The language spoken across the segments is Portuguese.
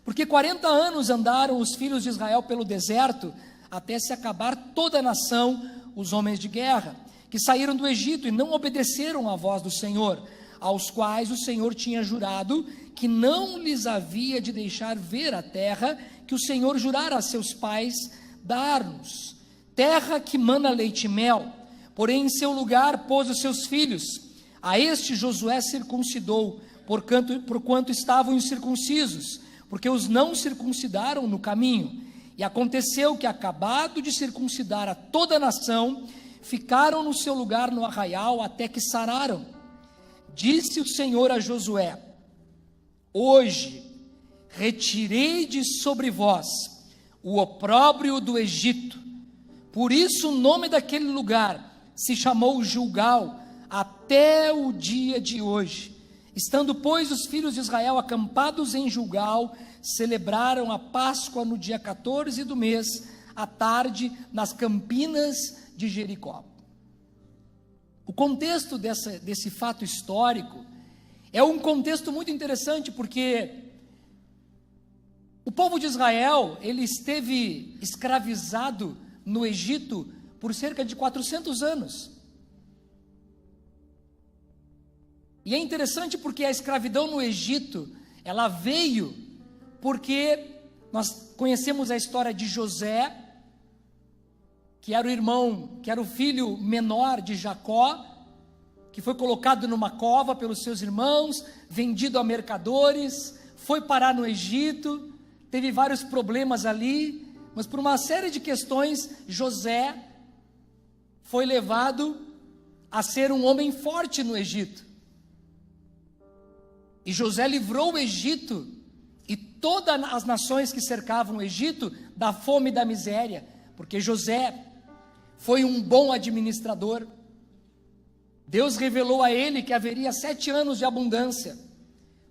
Porque 40 anos andaram os filhos de Israel pelo deserto, até se acabar toda a nação, os homens de guerra, que saíram do Egito e não obedeceram à voz do Senhor, aos quais o Senhor tinha jurado que não lhes havia de deixar ver a terra que o Senhor jurara a seus pais dar-nos, terra que mana leite e mel. Porém em seu lugar pôs os seus filhos. A este Josué circuncidou, porquanto estavam incircuncisos, porque os não circuncidaram no caminho. E aconteceu que, acabado de circuncidar a toda a nação, ficaram no seu lugar no arraial até que sararam. Disse o Senhor a Josué: hoje retirei de sobre vós o opróbrio do Egito. Por isso o nome daquele lugar se chamou Gilgal até o dia de hoje. Estando, pois, os filhos de Israel acampados em Gilgal, celebraram a Páscoa no dia 14 do mês, à tarde, nas campinas de Jericó. O contexto desse fato histórico é um contexto muito interessante, porque o povo de Israel, ele esteve escravizado no Egito por cerca de 400 anos. E é interessante porque a escravidão no Egito, ela veio porque nós conhecemos a história de José, que era o filho menor de Jacó, que foi colocado numa cova pelos seus irmãos, vendido a mercadores, foi parar no Egito, teve vários problemas ali, mas por uma série de questões, José foi levado a ser um homem forte no Egito. E José livrou o Egito e todas as nações que cercavam o Egito da fome e da miséria, porque José foi um bom administrador. Deus revelou a ele que haveria 7 anos de abundância,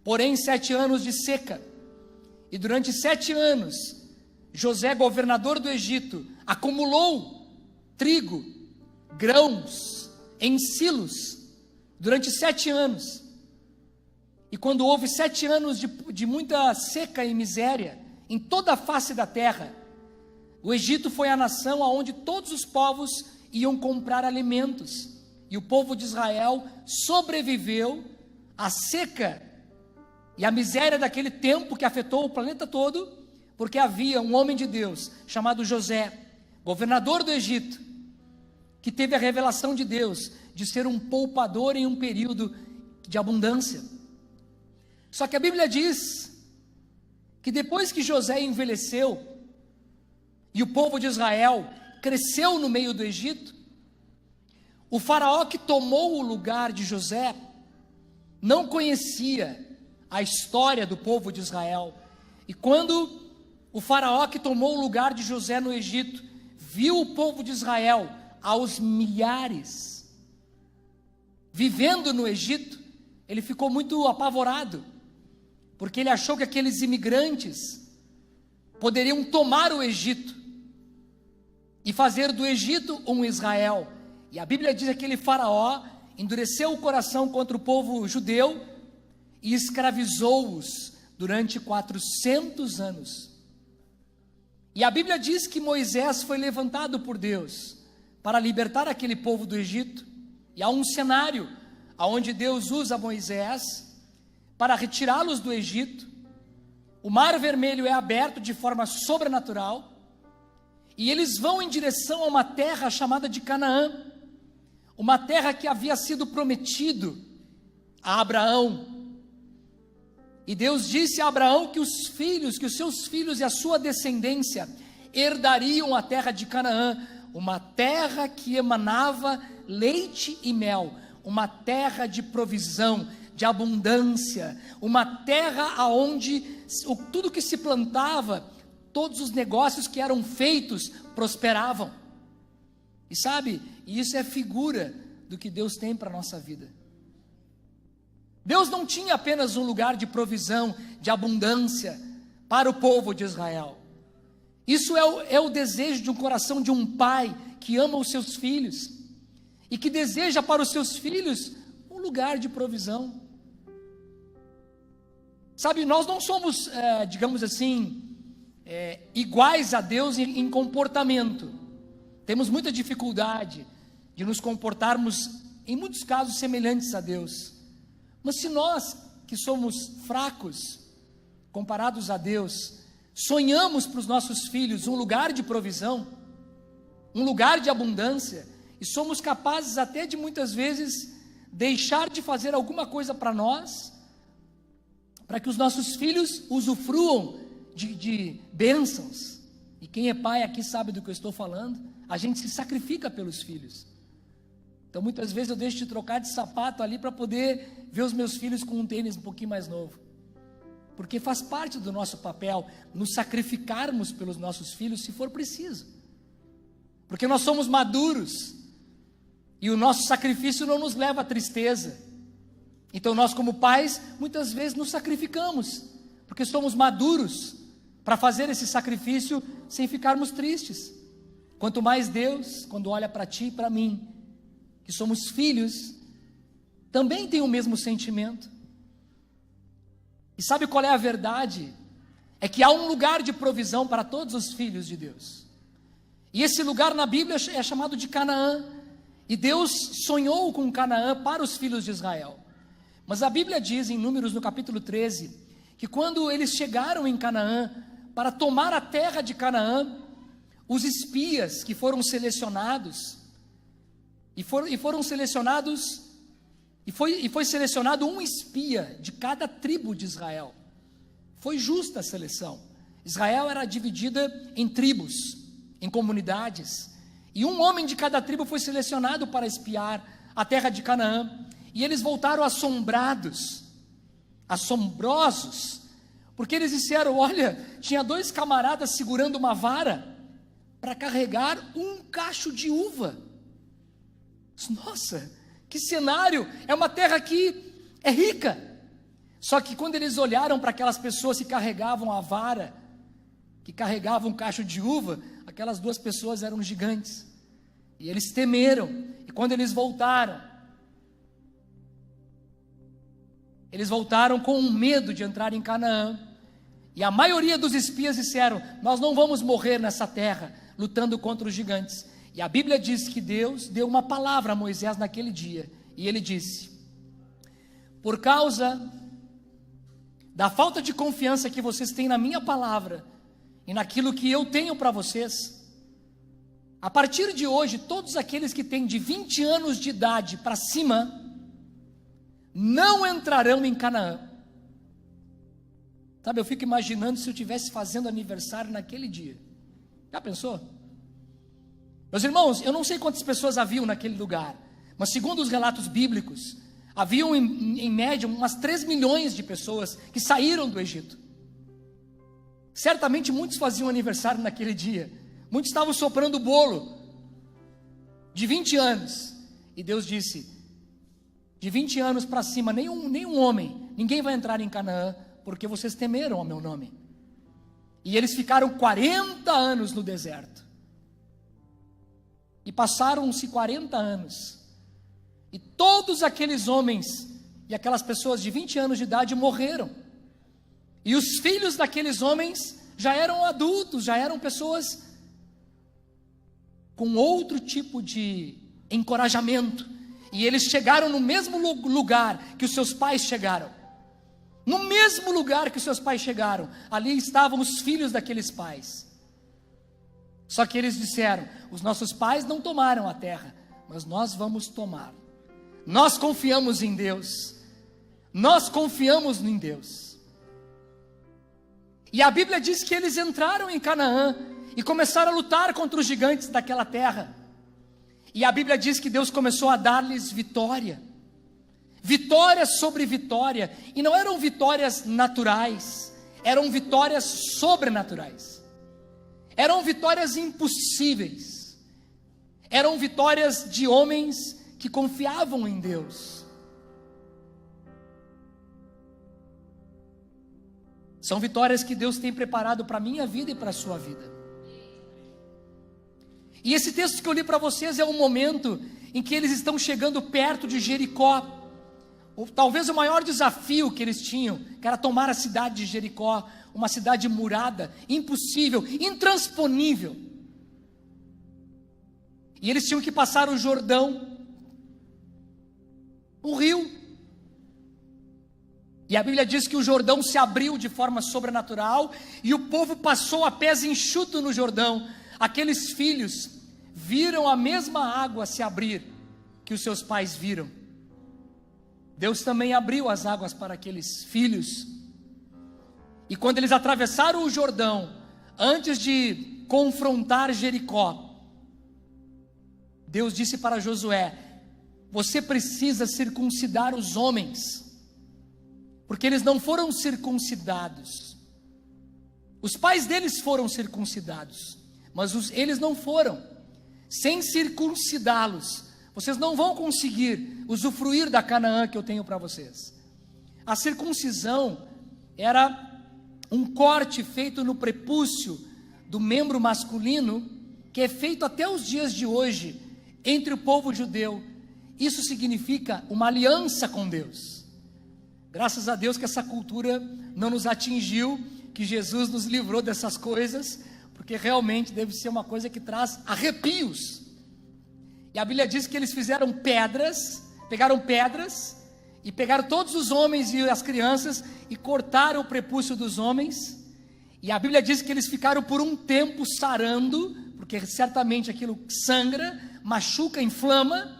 porém 7 anos de seca. E durante 7 anos, José, governador do Egito, acumulou trigo, grãos, em silos, durante 7 anos. E quando houve 7 anos de muita seca e miséria em toda a face da terra, o Egito foi a nação aonde todos os povos iam comprar alimentos. E o povo de Israel sobreviveu à seca e à miséria daquele tempo que afetou o planeta todo, porque havia um homem de Deus chamado José, governador do Egito, que teve a revelação de Deus de ser um poupador em um período de abundância. Só que a Bíblia diz que depois que José envelheceu e o povo de Israel cresceu no meio do Egito, o faraó que tomou o lugar de José não conhecia a história do povo de Israel. E quando o faraó que tomou o lugar de José no Egito viu o povo de Israel aos milhares vivendo no Egito, ele ficou muito apavorado, porque ele achou que aqueles imigrantes poderiam tomar o Egito e fazer do Egito um Israel. E a Bíblia diz que aquele faraó endureceu o coração contra o povo judeu e escravizou-os durante 400 anos. E a Bíblia diz que Moisés foi levantado por Deus para libertar aquele povo do Egito. E há um cenário onde Deus usa Moisés para retirá-los do Egito. O Mar Vermelho é aberto de forma sobrenatural e eles vão em direção a uma terra chamada de Canaã, uma terra que havia sido prometido a Abraão. E Deus disse a Abraão que os seus filhos e a sua descendência herdariam a terra de Canaã, uma terra que emanava leite e mel, uma terra de provisão, de abundância, uma terra aonde tudo que se plantava, todos os negócios que eram feitos prosperavam. E sabe, isso é figura do que Deus tem para a nossa vida. Deus não tinha apenas um lugar de provisão, de abundância para o povo de Israel. Isso é o desejo de um coração de um pai que ama os seus filhos e que deseja para os seus filhos um lugar de provisão. Sabe, nós não somos, digamos assim, iguais a Deus em comportamento. Temos muita dificuldade de nos comportarmos, em muitos casos, semelhantes a Deus. Mas se nós, que somos fracos, comparados a Deus, sonhamos para os nossos filhos um lugar de provisão, um lugar de abundância, e somos capazes até de muitas vezes deixar de fazer alguma coisa para nós, para que os nossos filhos usufruam de bênçãos. E quem é pai aqui sabe do que eu estou falando. A gente se sacrifica pelos filhos. Então muitas vezes eu deixo de trocar de sapato ali para poder ver os meus filhos com um tênis um pouquinho mais novo. Porque faz parte do nosso papel nos sacrificarmos pelos nossos filhos se for preciso. Porque nós somos maduros e o nosso sacrifício não nos leva à tristeza. Então nós, como pais, muitas vezes nos sacrificamos, porque somos maduros para fazer esse sacrifício sem ficarmos tristes. Quanto mais Deus, quando olha para ti e para mim, que somos filhos, também tem o mesmo sentimento. E sabe qual é a verdade? É que há um lugar de provisão para todos os filhos de Deus. E esse lugar na Bíblia é chamado de Canaã. E Deus sonhou com Canaã para os filhos de Israel. Mas a Bíblia diz em Números, no capítulo 13, que quando eles chegaram em Canaã, para tomar a terra de Canaã, os espias que foram selecionados, e foi selecionado um espia de cada tribo de Israel. Foi justa a seleção. Israel era dividida em tribos, em comunidades, e um homem de cada tribo foi selecionado para espiar a terra de Canaã. E eles voltaram assombrados, assombrosos, porque eles disseram: olha, tinha 2 camaradas segurando uma vara para carregar um cacho de uva. Nossa, que cenário! É uma terra que é rica. Só que quando eles olharam para aquelas pessoas que carregavam a vara, que carregavam um cacho de uva, aquelas 2 pessoas eram gigantes. E eles temeram. E quando eles voltaram com medo de entrar em Canaã. E a maioria dos espias disseram: nós não vamos morrer nessa terra lutando contra os gigantes. E a Bíblia diz que Deus deu uma palavra a Moisés naquele dia. E ele disse: por causa da falta de confiança que vocês têm na minha palavra e naquilo que eu tenho para vocês, a partir de hoje, todos aqueles que têm de 20 anos de idade para cima não entrarão em Canaã. Sabe, eu fico imaginando se eu estivesse fazendo aniversário naquele dia. Já pensou? Meus irmãos, eu não sei quantas pessoas haviam naquele lugar, mas segundo os relatos bíblicos, haviam em média umas 3 milhões de pessoas que saíram do Egito. Certamente muitos faziam aniversário naquele dia. Muitos estavam soprando o bolo de 20 anos. E Deus disse: de 20 anos para cima, nenhum homem, ninguém vai entrar em Canaã, porque vocês temeram ao meu nome. E eles ficaram 40 anos no deserto. E passaram-se 40 anos. E todos aqueles homens e aquelas pessoas de 20 anos de idade morreram. E os filhos daqueles homens já eram adultos, já eram pessoas com outro tipo de encorajamento. E eles chegaram no mesmo lugar que os seus pais chegaram. No mesmo lugar que os seus pais chegaram, ali estavam os filhos daqueles pais. Só que eles disseram: os nossos pais não tomaram a terra, mas nós vamos tomar. Nós confiamos em Deus. Nós confiamos em Deus. E a Bíblia diz que eles entraram em Canaã e começaram a lutar contra os gigantes daquela terra. E a Bíblia diz que Deus começou a dar-lhes vitória. Vitória sobre vitória. E não eram vitórias naturais, eram vitórias sobrenaturais. Eram vitórias impossíveis. Eram vitórias de homens que confiavam em Deus. São vitórias que Deus tem preparado para a minha vida e para a sua vida. E esse texto que eu li para vocês é um momento em que eles estão chegando perto de Jericó, talvez o maior desafio que eles tinham, que era tomar a cidade de Jericó, uma cidade murada, impossível, intransponível. E eles tinham que passar o Jordão, o rio. E a Bíblia diz que o Jordão se abriu de forma sobrenatural, e o povo passou a pés enxuto no Jordão. Aqueles filhos viram a mesma água se abrir que os seus pais viram. Deus também abriu as águas para aqueles filhos. E quando eles atravessaram o Jordão, antes de confrontar Jericó, Deus disse para Josué: você precisa circuncidar os homens, porque eles não foram circuncidados. Os pais deles foram circuncidados, mas eles não foram. Sem circuncidá-los, vocês não vão conseguir usufruir da Canaã que eu tenho para vocês. A circuncisão era um corte feito no prepúcio do membro masculino, que é feito até os dias de hoje entre o povo judeu. Isso significa uma aliança com Deus. Graças a Deus que essa cultura não nos atingiu, que Jesus nos livrou dessas coisas, porque realmente deve ser uma coisa que traz arrepios. E a Bíblia diz que eles fizeram pegaram pedras, e pegaram todos os homens e as crianças, e cortaram o prepúcio dos homens, e a Bíblia diz que eles ficaram por um tempo sarando, porque certamente aquilo sangra, machuca, inflama,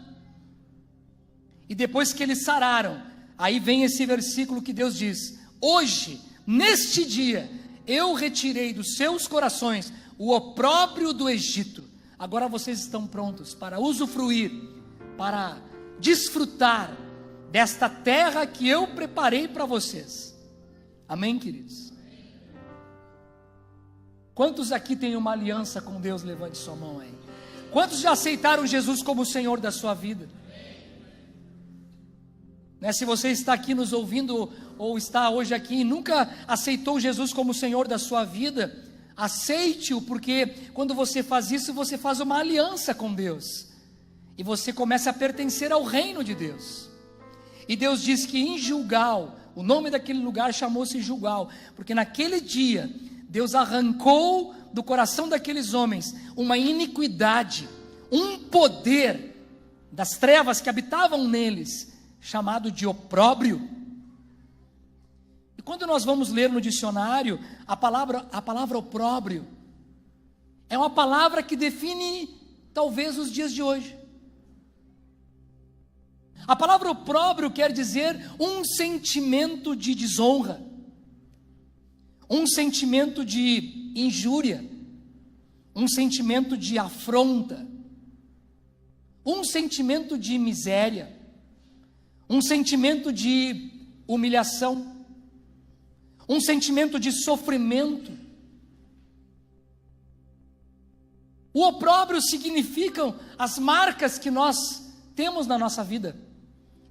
e depois que eles sararam, aí vem esse versículo que Deus diz: hoje, neste dia, eu retirei dos seus corações o opróbrio do Egito. Agora vocês estão prontos para usufruir, para desfrutar desta terra que eu preparei para vocês. Amém, queridos? Quantos aqui têm uma aliança com Deus? Levante sua mão aí. Quantos já aceitaram Jesus como o Senhor da sua vida? Se você está aqui nos ouvindo, ou está hoje aqui e nunca aceitou Jesus como o Senhor da sua vida, aceite-o, porque quando você faz isso, você faz uma aliança com Deus, e você começa a pertencer ao reino de Deus. E Deus diz que em Gilgal, o nome daquele lugar chamou-se Gilgal, porque naquele dia, Deus arrancou do coração daqueles homens uma iniquidade, um poder das trevas que habitavam neles, chamado de opróbrio. E quando nós vamos ler no dicionário, a palavra opróbrio é uma palavra que define talvez os dias de hoje. A palavra opróbrio quer dizer um sentimento de desonra, um sentimento de injúria, um sentimento de afronta, um sentimento de miséria, um sentimento de humilhação, um sentimento de sofrimento. O opróbrio significam as marcas que nós temos na nossa vida,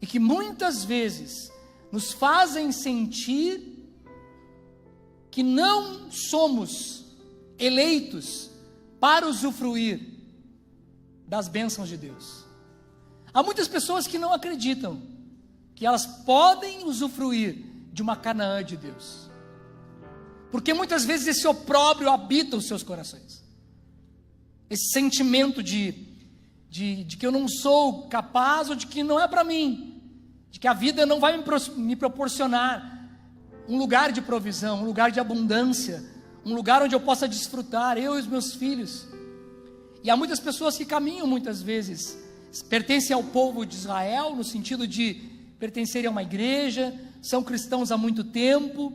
e que muitas vezes nos fazem sentir que não somos eleitos para usufruir das bênçãos de Deus. Há muitas pessoas que não acreditam que elas podem usufruir de uma Canaã de Deus, porque muitas vezes esse opróbrio habita os seus corações, esse sentimento de que eu não sou capaz, ou de que não é para mim, de que a vida não vai me proporcionar um lugar de provisão, um lugar de abundância, um lugar onde eu possa desfrutar, eu e os meus filhos. E há muitas pessoas que caminham muitas vezes, pertencem ao povo de Israel, no sentido de pertencerem a uma igreja, são cristãos há muito tempo,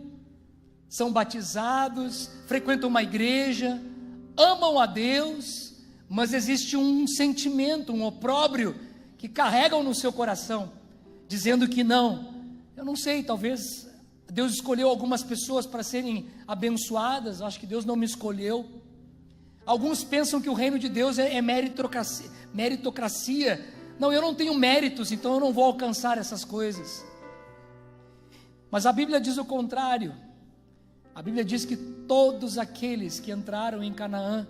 são batizados, frequentam uma igreja, amam a Deus, mas existe um sentimento, um opróbrio que carregam no seu coração, dizendo que não, eu não sei, talvez Deus escolheu algumas pessoas para serem abençoadas, eu acho que Deus não me escolheu. Alguns pensam que o reino de Deus é meritocracia. Não, eu não tenho méritos, então eu não vou alcançar essas coisas. Mas a Bíblia diz o contrário. A Bíblia diz que todos aqueles que entraram em Canaã,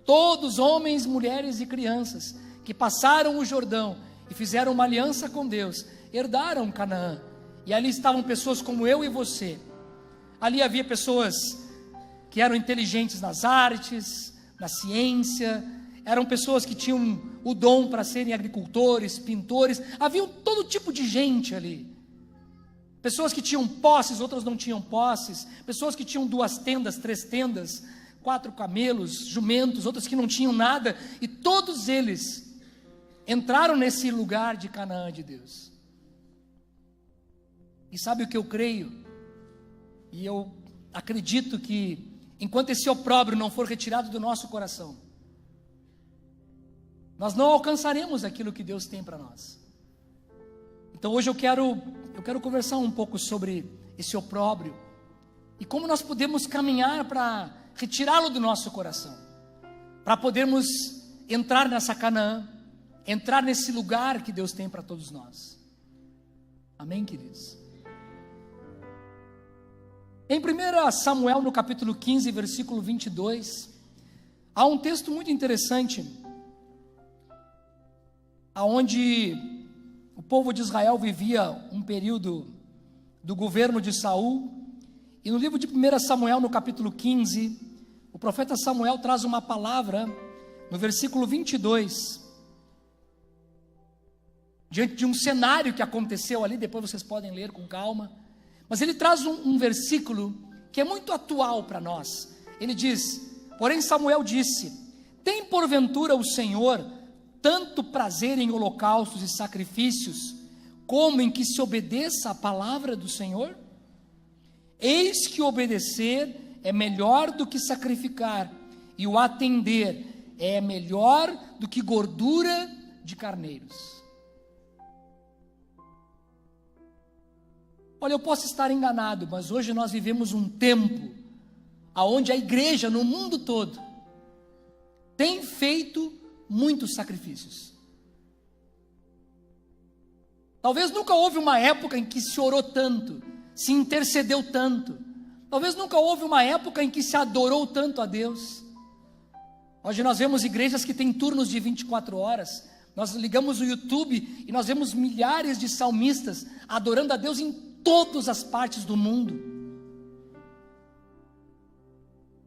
todos, homens, mulheres e crianças, que passaram o Jordão e fizeram uma aliança com Deus, herdaram Canaã. E ali estavam pessoas como eu e você. Ali havia pessoas que eram inteligentes nas artes, na ciência, eram pessoas que tinham o dom para serem agricultores, pintores, havia todo tipo de gente ali. Pessoas que tinham posses, outras não tinham posses, pessoas que tinham 2 tendas, 3 tendas, 4 camelos, jumentos, outras que não tinham nada, e todos eles entraram nesse lugar de Canaã de Deus. E sabe o que eu creio? E eu acredito que enquanto esse opróbrio não for retirado do nosso coração, nós não alcançaremos aquilo que Deus tem para nós. Então hoje eu quero conversar um pouco sobre esse opróbrio e como nós podemos caminhar para retirá-lo do nosso coração, para podermos entrar nessa Canaã, entrar nesse lugar que Deus tem para todos nós. Amém, queridos? Em 1 Samuel, no capítulo 15, versículo 22, há um texto muito interessante, aonde o povo de Israel vivia um período do governo de Saul, e no livro de 1 Samuel, no capítulo 15, o profeta Samuel traz uma palavra, no versículo 22, diante de um cenário que aconteceu ali, depois vocês podem ler com calma, mas ele traz um versículo que é muito atual para nós. Ele diz: porém Samuel disse: tem porventura o Senhor tanto prazer em holocaustos e sacrifícios, como em que se obedeça a palavra do Senhor? Eis que obedecer é melhor do que sacrificar, e o atender é melhor do que gordura de carneiros. Olha, eu posso estar enganado, mas hoje nós vivemos um tempo onde a igreja no mundo todo tem feito muitos sacrifícios. Talvez nunca houve uma época em que se orou tanto, se intercedeu tanto. Talvez nunca houve uma época em que se adorou tanto a Deus. Hoje nós vemos igrejas que têm turnos de 24 horas. Nós ligamos o YouTube e nós vemos milhares de salmistas adorando a Deus em todas as partes do mundo.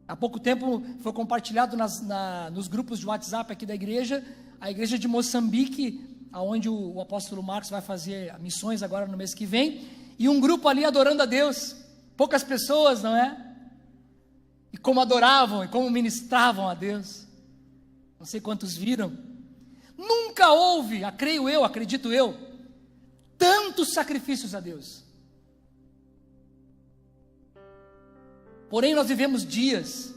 Há pouco tempo foi compartilhado nos grupos de WhatsApp aqui da igreja, a igreja de Moçambique, onde o apóstolo Marcos vai fazer missões agora no mês que vem, e um grupo ali adorando a Deus, poucas pessoas, não é? E como adoravam, e como ministravam a Deus, não sei quantos viram. Nunca houve, acredito eu, tantos sacrifícios a Deus. Porém nós vivemos dias,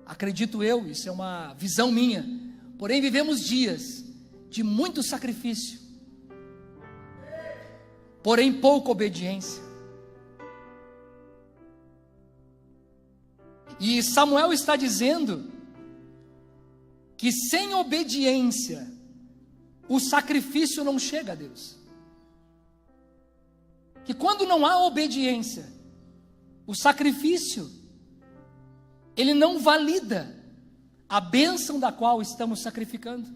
acredito eu, isso é uma visão minha, porém vivemos dias de muito sacrifício, porém pouca obediência. E Samuel está dizendo que sem obediência o sacrifício não chega a Deus. Que quando não há obediência, o sacrifício, ele não valida a bênção da qual estamos sacrificando.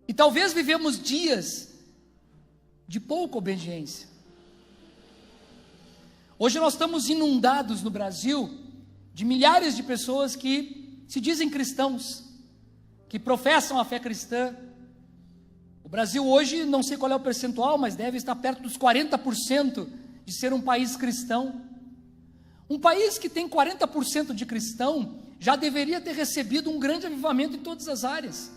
E talvez vivemos dias de pouca obediência. Hoje nós estamos inundados no Brasil de milhares de pessoas que se dizem cristãos, que professam a fé cristã. O Brasil hoje, não sei qual é o percentual, mas deve estar perto dos 40% de ser um país cristão. Um país que tem 40% de cristão já deveria ter recebido um grande avivamento em todas as áreas.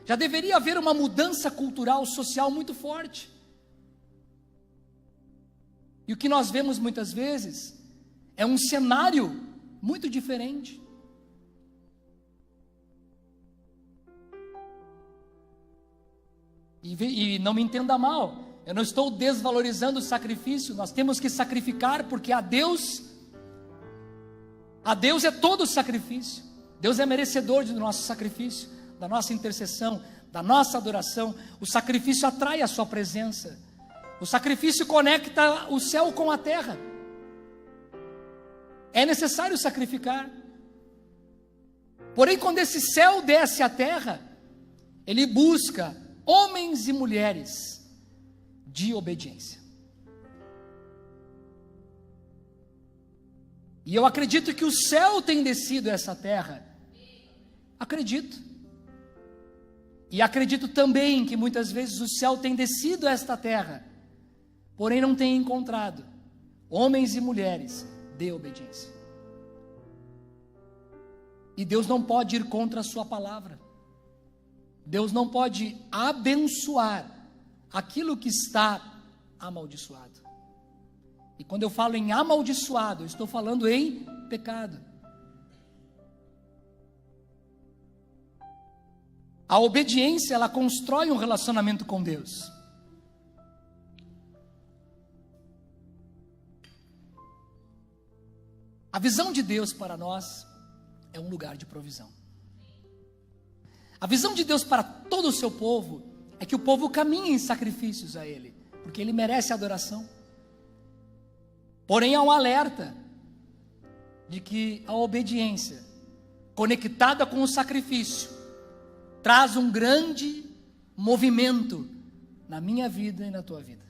Já deveria haver uma mudança cultural, social muito forte. E o que nós vemos muitas vezes é um cenário muito diferente. E não me entenda mal, eu não estou desvalorizando o sacrifício. Nós temos que sacrificar porque a Deus é todo o sacrifício. Deus é merecedor do nosso sacrifício, da nossa intercessão, da nossa adoração. O sacrifício atrai a sua presença. O sacrifício conecta o céu com a terra. É necessário sacrificar. Porém, quando esse céu desce à terra, ele busca homens e mulheres de obediência. E eu acredito que o céu tem descido a essa terra. Acredito. E acredito também que muitas vezes o céu tem descido a esta terra, porém não tem encontrado homens e mulheres de obediência. E Deus não pode ir contra a sua palavra. Deus não pode abençoar aquilo que está amaldiçoado. E quando eu falo em amaldiçoado, eu estou falando em pecado. A obediência, ela constrói um relacionamento com Deus. A visão de Deus para nós é um lugar de provisão. A visão de Deus para todo o seu povo é que o povo caminhe em sacrifícios a Ele, porque Ele merece adoração. Porém, há um alerta de que a obediência, conectada com o sacrifício, traz um grande movimento na minha vida e na tua vida.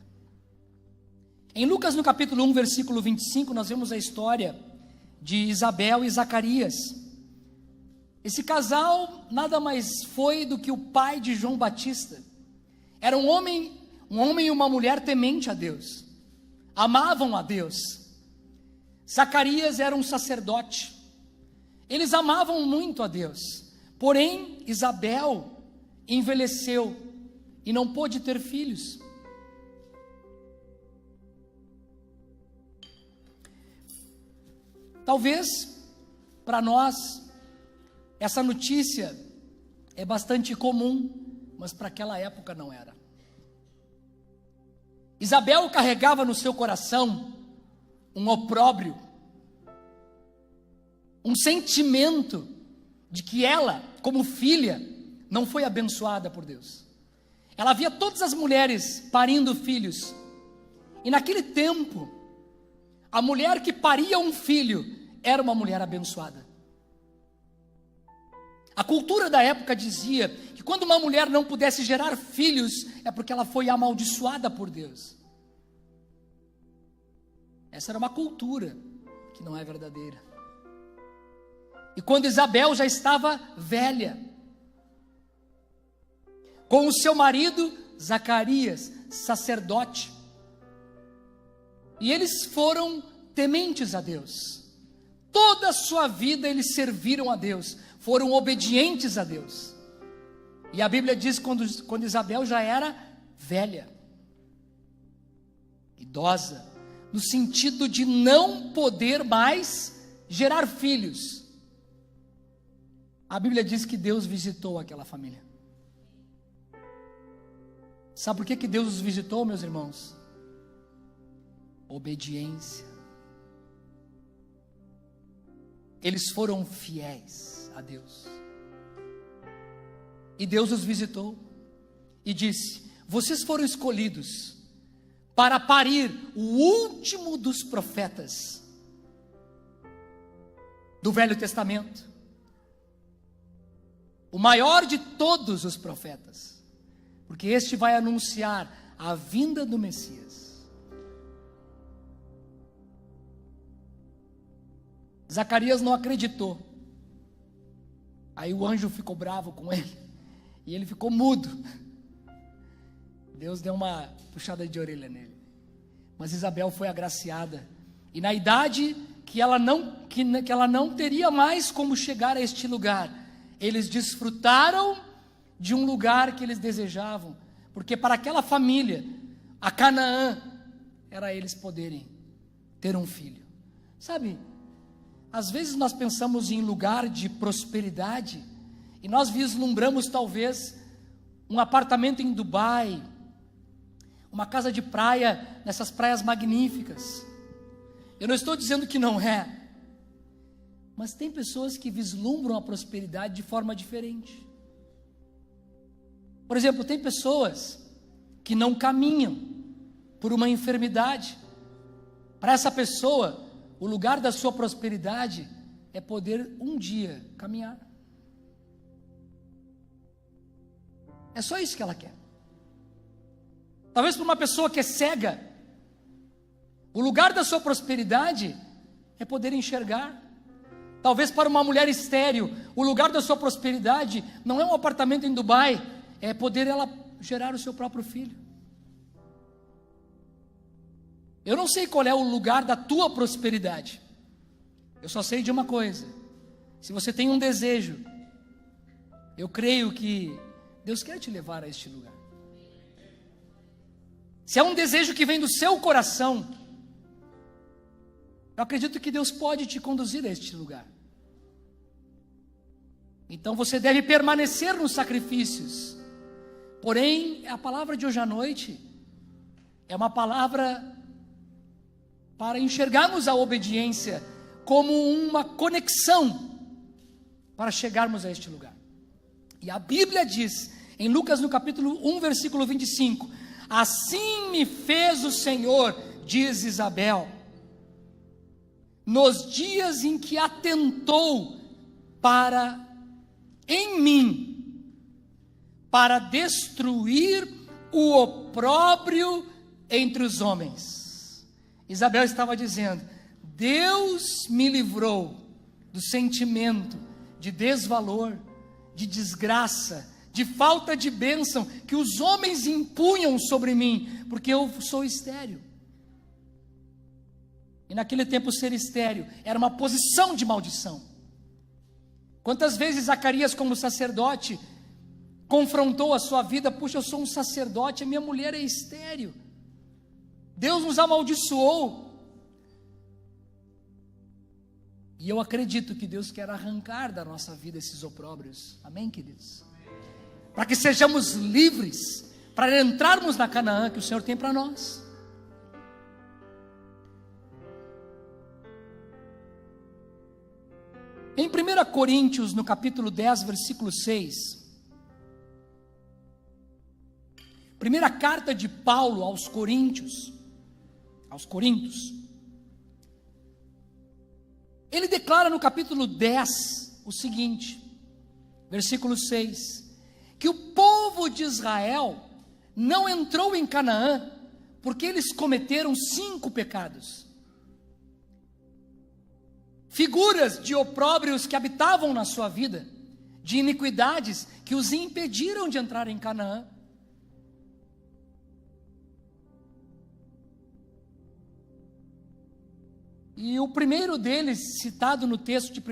Em Lucas, no capítulo 1, versículo 25, nós vemos a história de Isabel e Zacarias. Esse casal nada mais foi do que o pai de João Batista. Era um homem e uma mulher temente a Deus. Amavam a Deus. Zacarias era um sacerdote. Eles amavam muito a Deus. Porém, Isabel envelheceu e não pôde ter filhos. Talvez, para nós, essa notícia é bastante comum, mas para aquela época não era. Isabel carregava no seu coração um opróbrio, um sentimento de que ela, como filha, não foi abençoada por Deus. Ela via todas as mulheres parindo filhos, e naquele tempo, a mulher que paria um filho era uma mulher abençoada. A cultura da época dizia que quando uma mulher não pudesse gerar filhos, é porque ela foi amaldiçoada por Deus. Essa era uma cultura que não é verdadeira. E quando Isabel já estava velha, com o seu marido Zacarias, sacerdote, e eles foram tementes a Deus. Toda a sua vida eles serviram a Deus, foram obedientes a Deus. E a Bíblia diz que quando Isabel já era velha, idosa, no sentido de não poder mais gerar filhos, a Bíblia diz que Deus visitou aquela família. Sabe por que Deus os visitou, meus irmãos? Obediência. Eles foram fiéis a Deus. E Deus os visitou e disse: vocês foram escolhidos para parir o último dos profetas do Velho Testamento, o maior de todos os profetas, porque este vai anunciar a vinda do Messias. Zacarias não acreditou. Aí o anjo ficou bravo com ele e ele ficou mudo. Deus deu uma puxada de orelha nele. Mas Isabel foi agraciada, e na idade que ela não teria mais como chegar a este lugar, eles desfrutaram de um lugar que eles desejavam, porque para aquela família, a Canaã, era eles poderem ter um filho. Sabe, às vezes nós pensamos em lugar de prosperidade, e nós vislumbramos talvez um apartamento em Dubai, uma casa de praia, nessas praias magníficas. Eu não estou dizendo que não é, mas tem pessoas que vislumbram a prosperidade de forma diferente. Por exemplo, tem pessoas que não caminham por uma enfermidade. Para essa pessoa, o lugar da sua prosperidade é poder um dia caminhar. É só isso que ela quer. Talvez para uma pessoa que é cega, o lugar da sua prosperidade é poder enxergar. Talvez para uma mulher estéril, o lugar da sua prosperidade não é um apartamento em Dubai, é poder ela gerar o seu próprio filho. Eu não sei qual é o lugar da tua prosperidade. Eu só sei de uma coisa: se você tem um desejo, eu creio que Deus quer te levar a este lugar. Se é um desejo que vem do seu coração, eu acredito que Deus pode te conduzir a este lugar. Então você deve permanecer nos sacrifícios. Porém, a palavra de hoje à noite é uma palavra para enxergarmos a obediência como uma conexão para chegarmos a este lugar. E a Bíblia diz, em Lucas no capítulo 1, versículo 25, assim me fez o Senhor, diz Isabel, nos dias em que atentou em mim, para destruir o opróbrio entre os homens. Isabel estava dizendo: Deus me livrou do sentimento de desvalor, de desgraça, de falta de bênção que os homens impunham sobre mim, porque eu sou estéril. E naquele tempo ser estéril era uma posição de maldição. Quantas vezes Zacarias, como sacerdote, confrontou a sua vida: puxa, eu sou um sacerdote, a minha mulher é estéril, Deus nos amaldiçoou. E eu acredito que Deus quer arrancar da nossa vida esses opróbrios, amém, queridos? Para que sejamos livres, para entrarmos na Canaã que o Senhor tem para nós. Em 1 Coríntios, no capítulo 10, versículo 6, primeira carta de Paulo aos Coríntios, ele declara no capítulo 10 o seguinte, versículo 6, que o povo de Israel não entrou em Canaã porque eles cometeram 5 pecados. Figuras de opróbrios que habitavam na sua vida, de iniquidades que os impediram de entrar em Canaã. E o primeiro deles, citado no texto de 1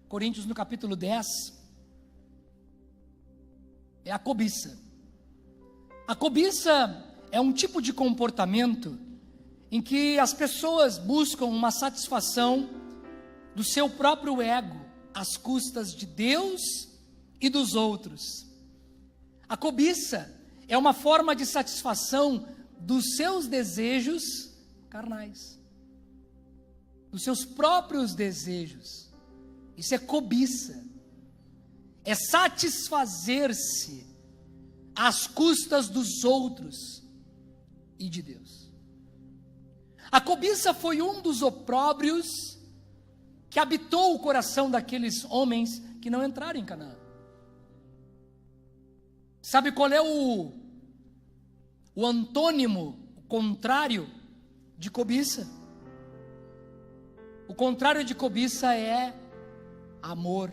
Coríntios, no capítulo 10, é a cobiça. A cobiça é um tipo de comportamento em que as pessoas buscam uma satisfação do seu próprio ego, às custas de Deus e dos outros. A cobiça é uma forma de satisfação dos seus desejos carnais, dos seus próprios desejos. Isso é cobiça. É satisfazer-se às custas dos outros e de Deus. A cobiça foi um dos opróbrios que habitou o coração daqueles homens que não entraram em Canaã. Sabe qual é o antônimo, o contrário de cobiça? O contrário de cobiça é amor.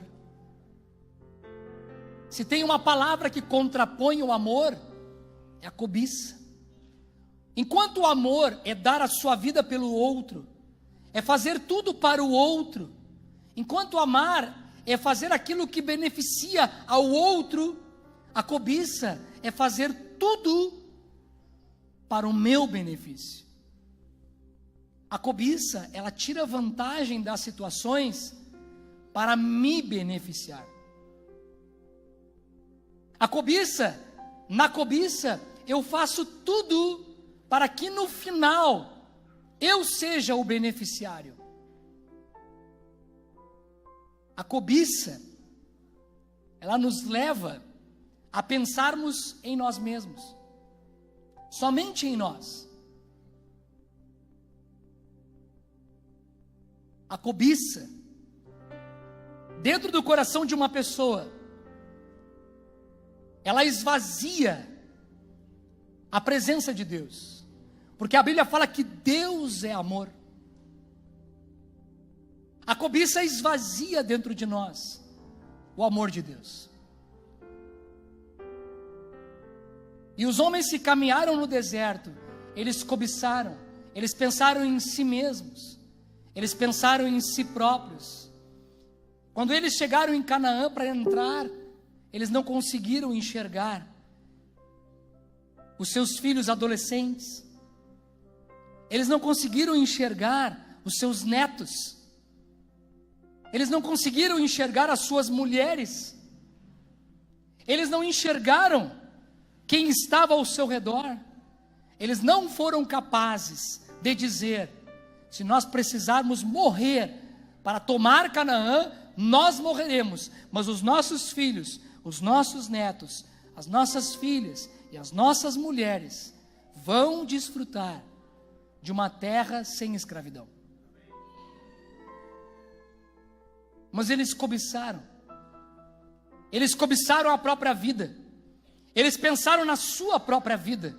Se tem uma palavra que contrapõe o amor, é a cobiça. Enquanto o amor é dar a sua vida pelo outro, é fazer tudo para o outro, enquanto amar é fazer aquilo que beneficia ao outro, a cobiça é fazer tudo para o meu benefício. A cobiça, ela tira vantagem das situações para me beneficiar. Na cobiça, eu faço tudo para que no final eu seja o beneficiário. A cobiça, ela nos leva a pensarmos em nós mesmos, somente em nós. A cobiça, dentro do coração de uma pessoa, ela esvazia a presença de Deus, porque a Bíblia fala que Deus é amor. A cobiça esvazia dentro de nós o amor de Deus. E os homens que caminharam no deserto, eles cobiçaram, eles pensaram em si mesmos, eles pensaram em si próprios. Quando eles chegaram em Canaã para entrar, eles não conseguiram enxergar os seus filhos adolescentes, eles não conseguiram enxergar os seus netos, eles não conseguiram enxergar as suas mulheres, eles não enxergaram quem estava ao seu redor, eles não foram capazes de dizer: se nós precisarmos morrer para tomar Canaã, nós morreremos, mas os nossos filhos, os nossos netos, as nossas filhas e as nossas mulheres vão desfrutar de uma terra sem escravidão. Mas eles cobiçaram a própria vida, eles pensaram na sua própria vida,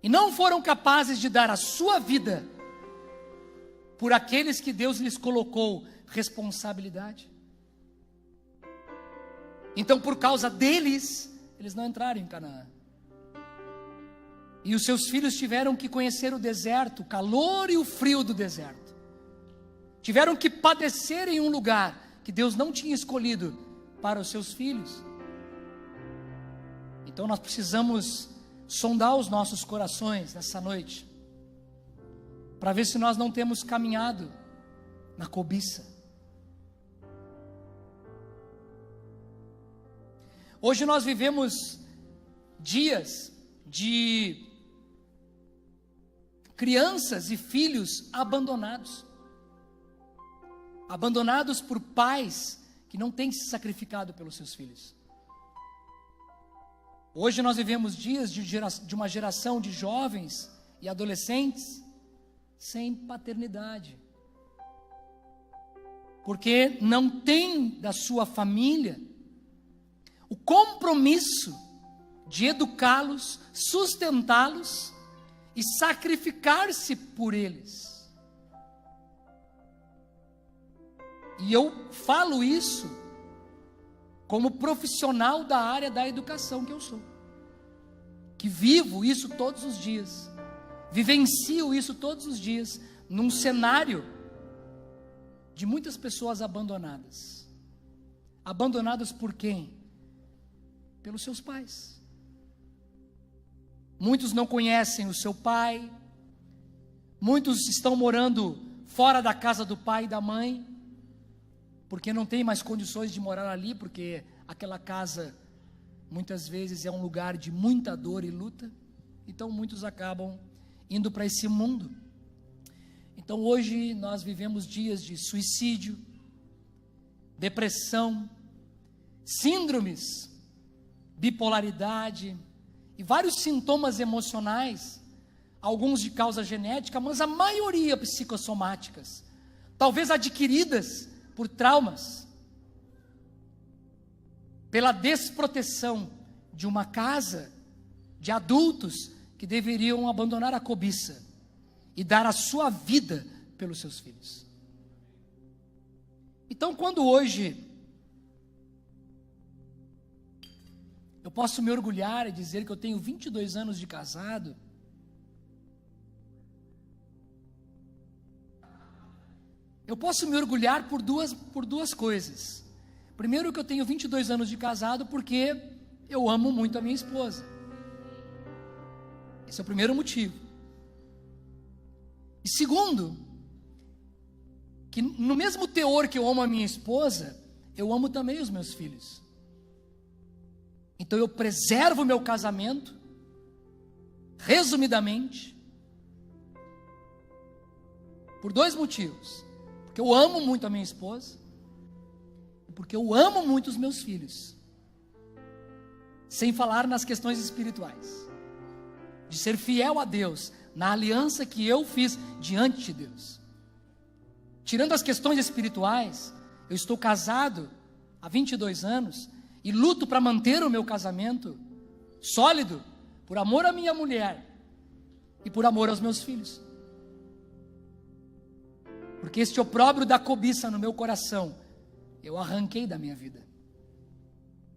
e não foram capazes de dar a sua vida por aqueles que Deus lhes colocou responsabilidade. Então, por causa deles, eles não entraram em Canaã. E os seus filhos tiveram que conhecer o deserto, o calor e o frio do deserto. Tiveram que padecer em um lugar que Deus não tinha escolhido para os seus filhos. Então nós precisamos sondar os nossos corações nessa noite, para ver se nós não temos caminhado na cobiça. Hoje nós vivemos dias de crianças e filhos abandonados por pais que não têm se sacrificado pelos seus filhos. Hoje nós vivemos dias de uma geração de jovens e adolescentes sem paternidade, porque não tem da sua família o compromisso de educá-los, sustentá-los e sacrificar-se por eles. E eu falo isso como profissional da área da educação que eu sou, que vivo isso todos os dias, vivencio isso todos os dias, num cenário de muitas pessoas abandonadas. Abandonadas por quem? Pelos seus pais. Muitos não conhecem o seu pai, muitos estão morando fora da casa do pai e da mãe, porque não tem mais condições de morar ali, porque aquela casa muitas vezes é um lugar de muita dor e luta. Então muitos acabam indo para esse mundo. Então hoje nós vivemos dias de suicídio, depressão, síndromes, bipolaridade e vários sintomas emocionais, alguns de causa genética, mas a maioria psicossomáticas, talvez adquiridas por traumas, pela desproteção de uma casa de adultos que deveriam abandonar a cobiça e dar a sua vida pelos seus filhos. Então, quando hoje eu posso me orgulhar e dizer que eu tenho 22 anos de casado, eu posso me orgulhar por duas coisas. Primeiro, que eu tenho 22 anos de casado porque eu amo muito a minha esposa. Esse é o primeiro motivo. E segundo, que no mesmo teor que eu amo a minha esposa, eu amo também os meus filhos. Então eu preservo o meu casamento, resumidamente, por dois motivos. Porque eu amo muito a minha esposa, e porque eu amo muito os meus filhos. Sem falar nas questões espirituais, de ser fiel a Deus, na aliança que eu fiz diante de Deus. Tirando as questões espirituais, eu estou casado há 22 anos, e luto para manter o meu casamento sólido, por amor à minha mulher e por amor aos meus filhos. Porque este opróbrio da cobiça no meu coração, eu arranquei da minha vida.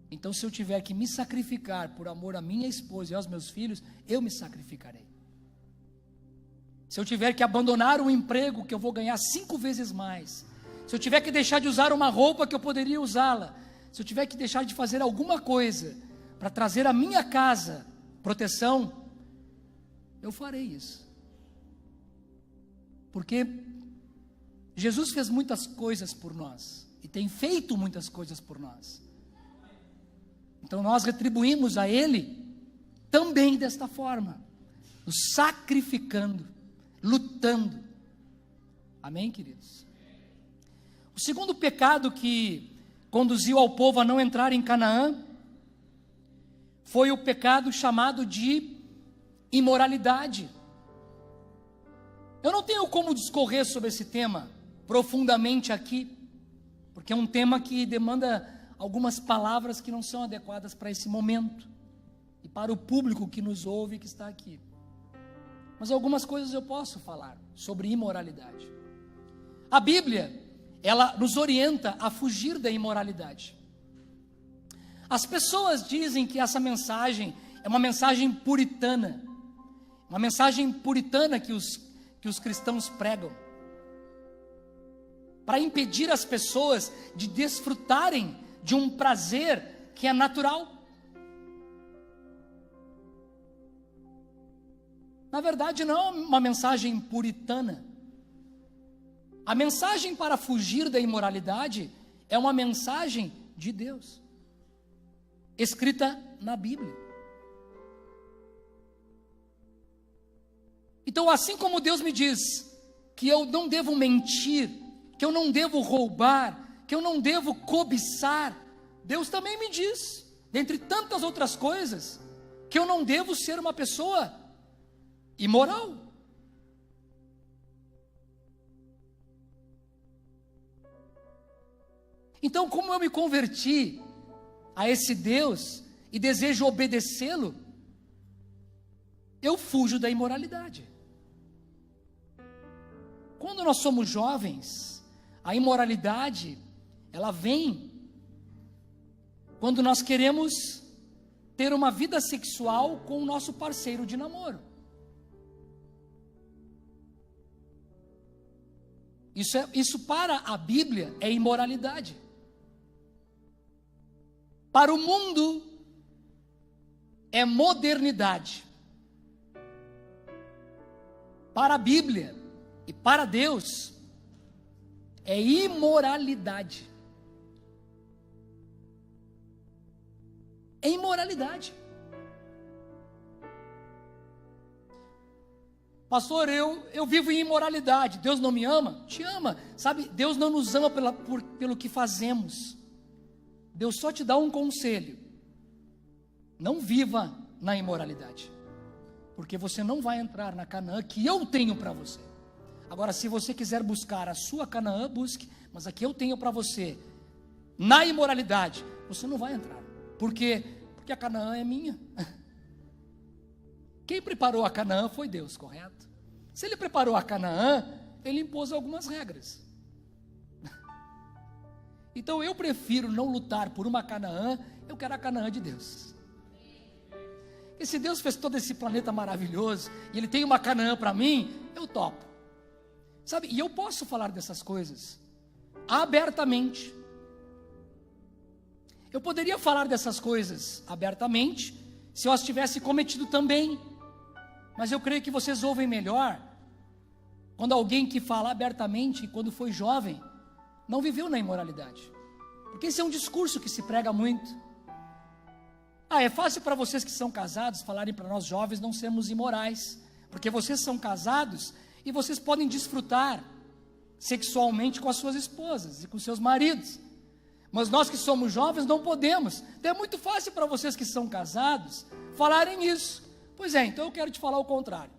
Então, se eu tiver que me sacrificar por amor à minha esposa e aos meus filhos, eu me sacrificarei. Se eu tiver que abandonar um emprego que eu vou ganhar 5 vezes mais, se eu tiver que deixar de usar uma roupa que eu poderia usá-la, se eu tiver que deixar de fazer alguma coisa para trazer à minha casa proteção, eu farei isso. Porque Jesus fez muitas coisas por nós e tem feito muitas coisas por nós. Então nós retribuímos a Ele também desta forma, nos sacrificando, lutando. Amém, queridos? O segundo pecado que conduziu ao povo a não entrar em Canaã foi o pecado chamado de imoralidade. Eu não tenho como discorrer sobre esse tema profundamente aqui, porque é um tema que demanda algumas palavras que não são adequadas para esse momento e para o público que nos ouve e que está aqui. Mas algumas coisas eu posso falar sobre imoralidade. A Bíblia, ela nos orienta a fugir da imoralidade. As pessoas dizem que essa mensagem é uma mensagem puritana, uma mensagem puritana que os cristãos pregam, para impedir as pessoas de desfrutarem de um prazer que é natural. Na verdade, não é uma mensagem puritana. A mensagem para fugir da imoralidade é uma mensagem de Deus, escrita na Bíblia. Então, assim como Deus me diz que eu não devo mentir, que eu não devo roubar, que eu não devo cobiçar, Deus também me diz, dentre tantas outras coisas, que eu não devo ser uma pessoa imoral. Então, como eu me converti a esse Deus e desejo obedecê-lo, eu fujo da imoralidade. Quando nós somos jovens, a imoralidade, ela vem quando nós queremos ter uma vida sexual com o nosso parceiro de namoro. Isso para a Bíblia é imoralidade. Para o mundo é modernidade. Para a Bíblia e para Deus é imoralidade. É imoralidade. Pastor, eu vivo em imoralidade. Deus não me ama? Te ama. Sabe, Deus não nos ama pelo que fazemos. Deus só te dá um conselho: não viva na imoralidade, porque você não vai entrar na Canaã que eu tenho para você. Agora, se você quiser buscar a sua Canaã, busque, mas a que eu tenho para você, na imoralidade, você não vai entrar. Por quê? Porque a Canaã é minha. Quem preparou a Canaã foi Deus, correto? Se Ele preparou a Canaã, Ele impôs algumas regras. Então eu prefiro não lutar por uma Canaã, eu quero a Canaã de Deus. E se Deus fez todo esse planeta maravilhoso, e Ele tem uma Canaã para mim, eu topo. Sabe, e eu posso falar dessas coisas abertamente. Eu poderia falar dessas coisas abertamente, se eu as tivesse cometido também. Mas eu creio que vocês ouvem melhor quando alguém que fala abertamente, quando foi jovem, não viveu na imoralidade. Porque esse é um discurso que se prega muito. É fácil para vocês que são casados falarem para nós jovens não sermos imorais, porque vocês são casados e vocês podem desfrutar sexualmente com as suas esposas e com seus maridos. Mas nós que somos jovens não podemos. Então é muito fácil para vocês que são casados falarem isso. Pois é, então eu quero te falar o contrário.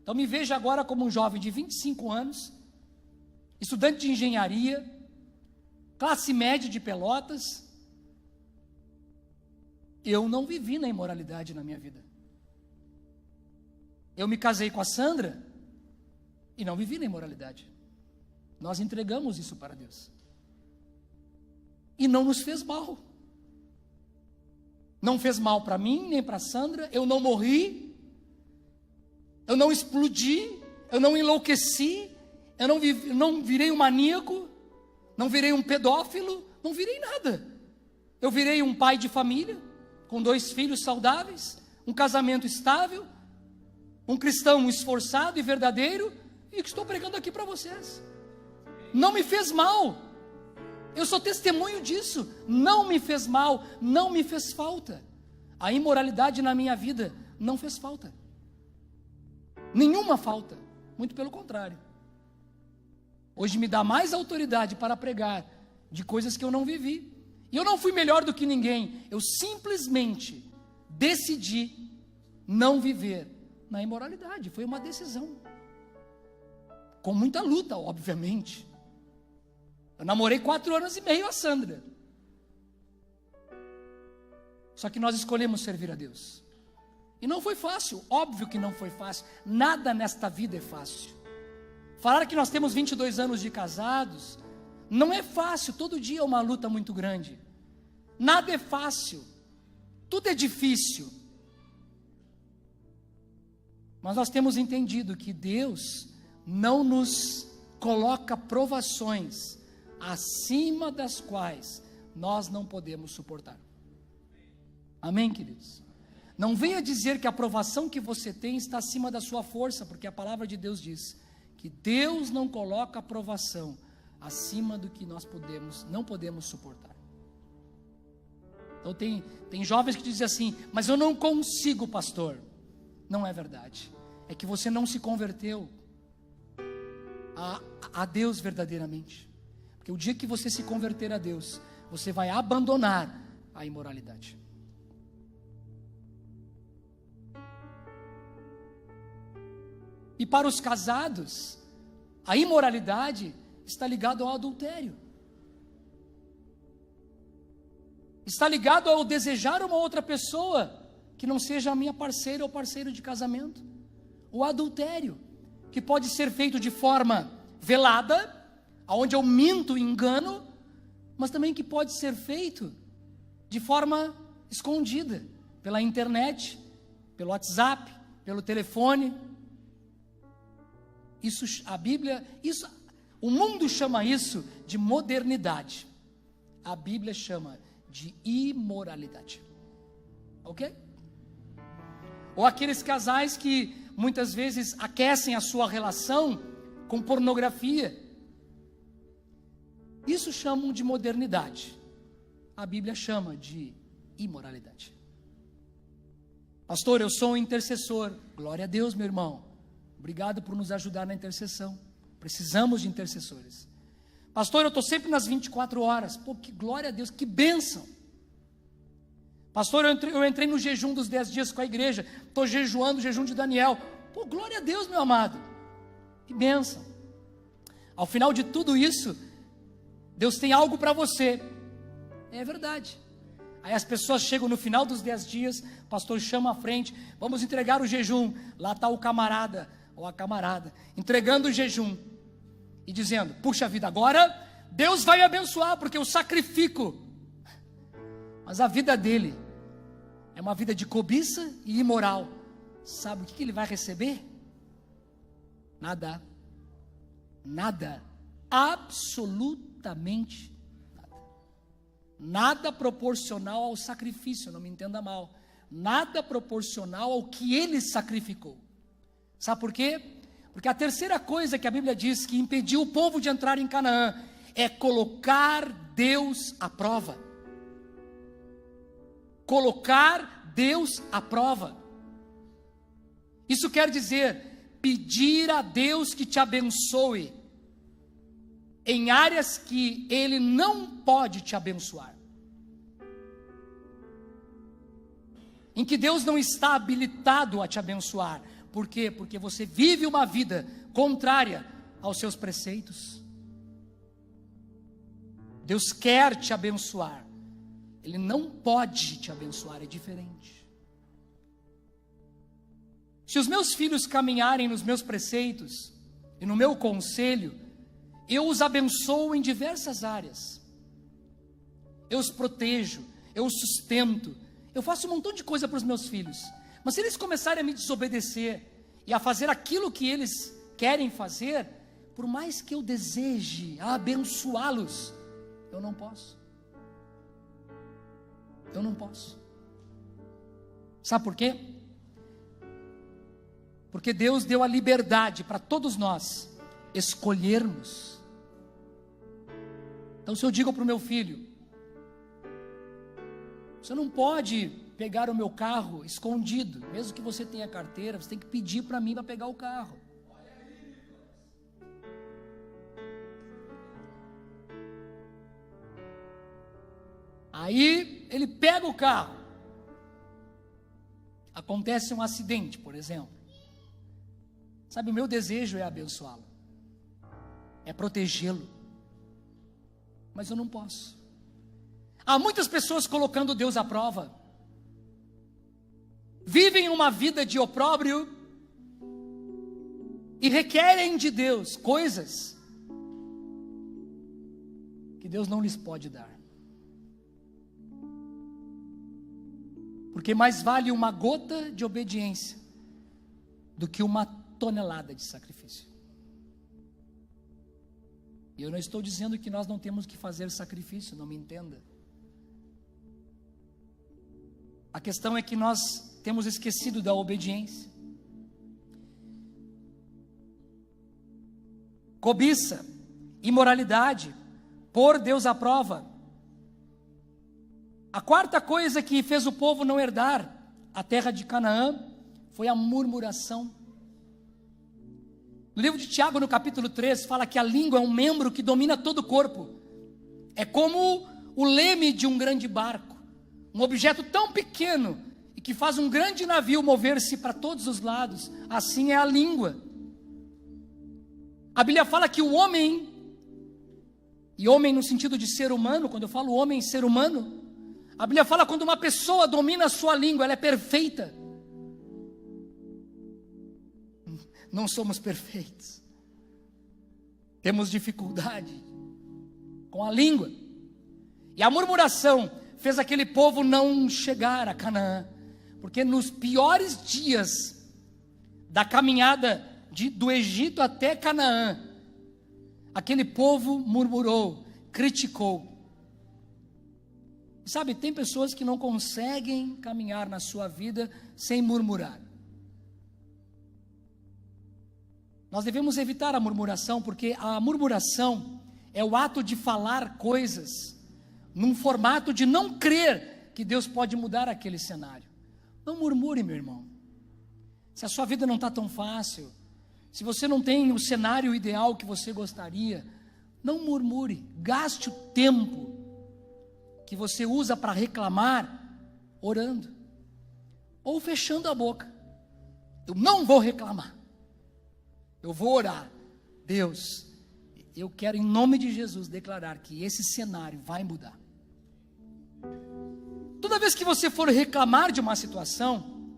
Então me veja agora como um jovem de 25 anos, estudante de engenharia, classe média de Pelotas. Eu não vivi na imoralidade na minha vida. Eu me casei com a Sandra e não vivi na imoralidade. Nós entregamos isso para Deus. E não nos fez mal. Não fez mal para mim, nem para a Sandra. Eu não morri. Eu não explodi. Eu não enlouqueci. Eu não virei um maníaco. Não virei um pedófilo. Não virei nada. Eu virei um pai de família, com 2 filhos saudáveis, um casamento estável, um cristão esforçado e verdadeiro, e que estou pregando aqui para vocês. Não me fez mal. Eu sou testemunho disso. Não me fez mal, não me fez falta. A imoralidade na minha vida não fez falta. Nenhuma falta. Muito pelo contrário. Hoje me dá mais autoridade para pregar de coisas que eu não vivi. E eu não fui melhor do que ninguém. Eu simplesmente decidi não viver na imoralidade. Foi uma decisão. Com muita luta, obviamente. Eu namorei 4 anos e meio a Sandra. Só que nós escolhemos servir a Deus. E não foi fácil, óbvio que não foi fácil. Nada nesta vida é fácil. Falar que nós temos 22 anos de casados, não é fácil, todo dia é uma luta muito grande. Nada é fácil, tudo é difícil. Mas nós temos entendido que Deus não nos coloca provações acima das quais nós não podemos suportar. Amém, queridos? Não venha dizer que a provação que você tem está acima da sua força, porque a palavra de Deus diz que Deus não coloca a provação acima do que nós não podemos suportar. Então tem jovens que dizem assim, mas eu não consigo, pastor. Não é verdade. É que você não se converteu a Deus verdadeiramente. Porque o dia que você se converter a Deus, você vai abandonar a imoralidade. E para os casados, a imoralidade está ligada ao adultério. Está ligado ao desejar uma outra pessoa que não seja a minha parceira ou parceiro de casamento. O adultério, que pode ser feito de forma velada, onde eu minto e engano, mas também que pode ser feito de forma escondida, pela internet, pelo WhatsApp, pelo telefone. O mundo chama isso de modernidade. A Bíblia chama de imoralidade. Ok? Ou aqueles casais que muitas vezes aquecem a sua relação com pornografia. Isso chamam de modernidade. A Bíblia chama de imoralidade. Pastor, eu sou um intercessor. Glória a Deus, meu irmão. Obrigado por nos ajudar na intercessão. Precisamos de intercessores. Pastor, eu estou sempre nas 24 horas. Pô, que glória a Deus, que bênção. Pastor, eu entrei no jejum dos 10 dias com a igreja. Estou jejuando o jejum de Daniel. Pô, glória a Deus, meu amado. Que bênção. Ao final de tudo isso, Deus tem algo para você. É verdade. Aí as pessoas chegam no final dos 10 dias, o pastor chama à frente, vamos entregar o jejum. Lá está o camarada, ou a camarada, entregando o jejum. E dizendo, puxa vida, agora Deus vai me abençoar, porque eu sacrifico. Mas a vida dele é uma vida de cobiça e imoral. Sabe o que ele vai receber? Nada. Nada. Absolutamente nada. Nada proporcional ao sacrifício, não me entenda mal. Nada proporcional ao que ele sacrificou. Sabe por quê? Porque a terceira coisa que a Bíblia diz que impediu o povo de entrar em Canaã é colocar Deus à prova. Colocar Deus à prova. Isso quer dizer pedir a Deus que te abençoe em áreas que Ele não pode te abençoar. Em que Deus não está habilitado a te abençoar. Por quê? Porque você vive uma vida contrária aos seus preceitos. Deus quer te abençoar. Ele não pode te abençoar, é diferente. Se os meus filhos caminharem nos meus preceitos e no meu conselho, eu os abençoo em diversas áreas. Eu os protejo, eu os sustento, eu faço um montão de coisa para os meus filhos. Mas se eles começarem a me desobedecer e a fazer aquilo que eles querem fazer, por mais que eu deseje abençoá-los, eu não posso. Eu não posso. Sabe por quê? Porque Deus deu a liberdade para todos nós escolhermos. Então, se eu digo para o meu filho: você não pode pegar o meu carro escondido, mesmo que você tenha carteira, você tem que pedir para mim para pegar o carro. Aí ele pega o carro, acontece um acidente, por exemplo. Sabe, o meu desejo é abençoá-lo, é protegê-lo, mas eu não posso. Há muitas pessoas colocando Deus à prova, vivem uma vida de opróbrio e requerem de Deus coisas que Deus não lhes pode dar. Porque mais vale uma gota de obediência do que uma tonelada de sacrifício. E eu não estou dizendo que nós não temos que fazer sacrifício, não me entenda. A questão é que nós temos esquecido da obediência. Cobiça, imoralidade, pôr Deus à prova. A quarta coisa que fez o povo não herdar a terra de Canaã foi a murmuração. No livro de Tiago, no capítulo 3, fala que a língua é um membro que domina todo o corpo. É como o leme de um grande barco, um objeto tão pequeno e que faz um grande navio mover-se para todos os lados. Assim é a língua. A Bíblia fala que o homem, e homem no sentido de ser humano, quando eu falo homem, ser humano, a Bíblia fala quando uma pessoa domina a sua língua, ela é perfeita. Não somos perfeitos. Temos dificuldade com a língua. E a murmuração fez aquele povo não chegar a Canaã. Porque nos piores dias da caminhada do Egito até Canaã, aquele povo murmurou, criticou. Sabe, tem pessoas que não conseguem caminhar na sua vida sem murmurar. Nós devemos evitar a murmuração, porque a murmuração é o ato de falar coisas num formato de não crer que Deus pode mudar aquele cenário. Não murmure, meu irmão. Se a sua vida não está tão fácil, se você não tem o cenário ideal que você gostaria, não murmure. Gaste o tempo que você usa para reclamar orando ou fechando a boca. Eu não vou reclamar, eu vou orar. Deus, eu quero em nome de Jesus declarar que esse cenário vai mudar. Toda vez que você for reclamar de uma situação,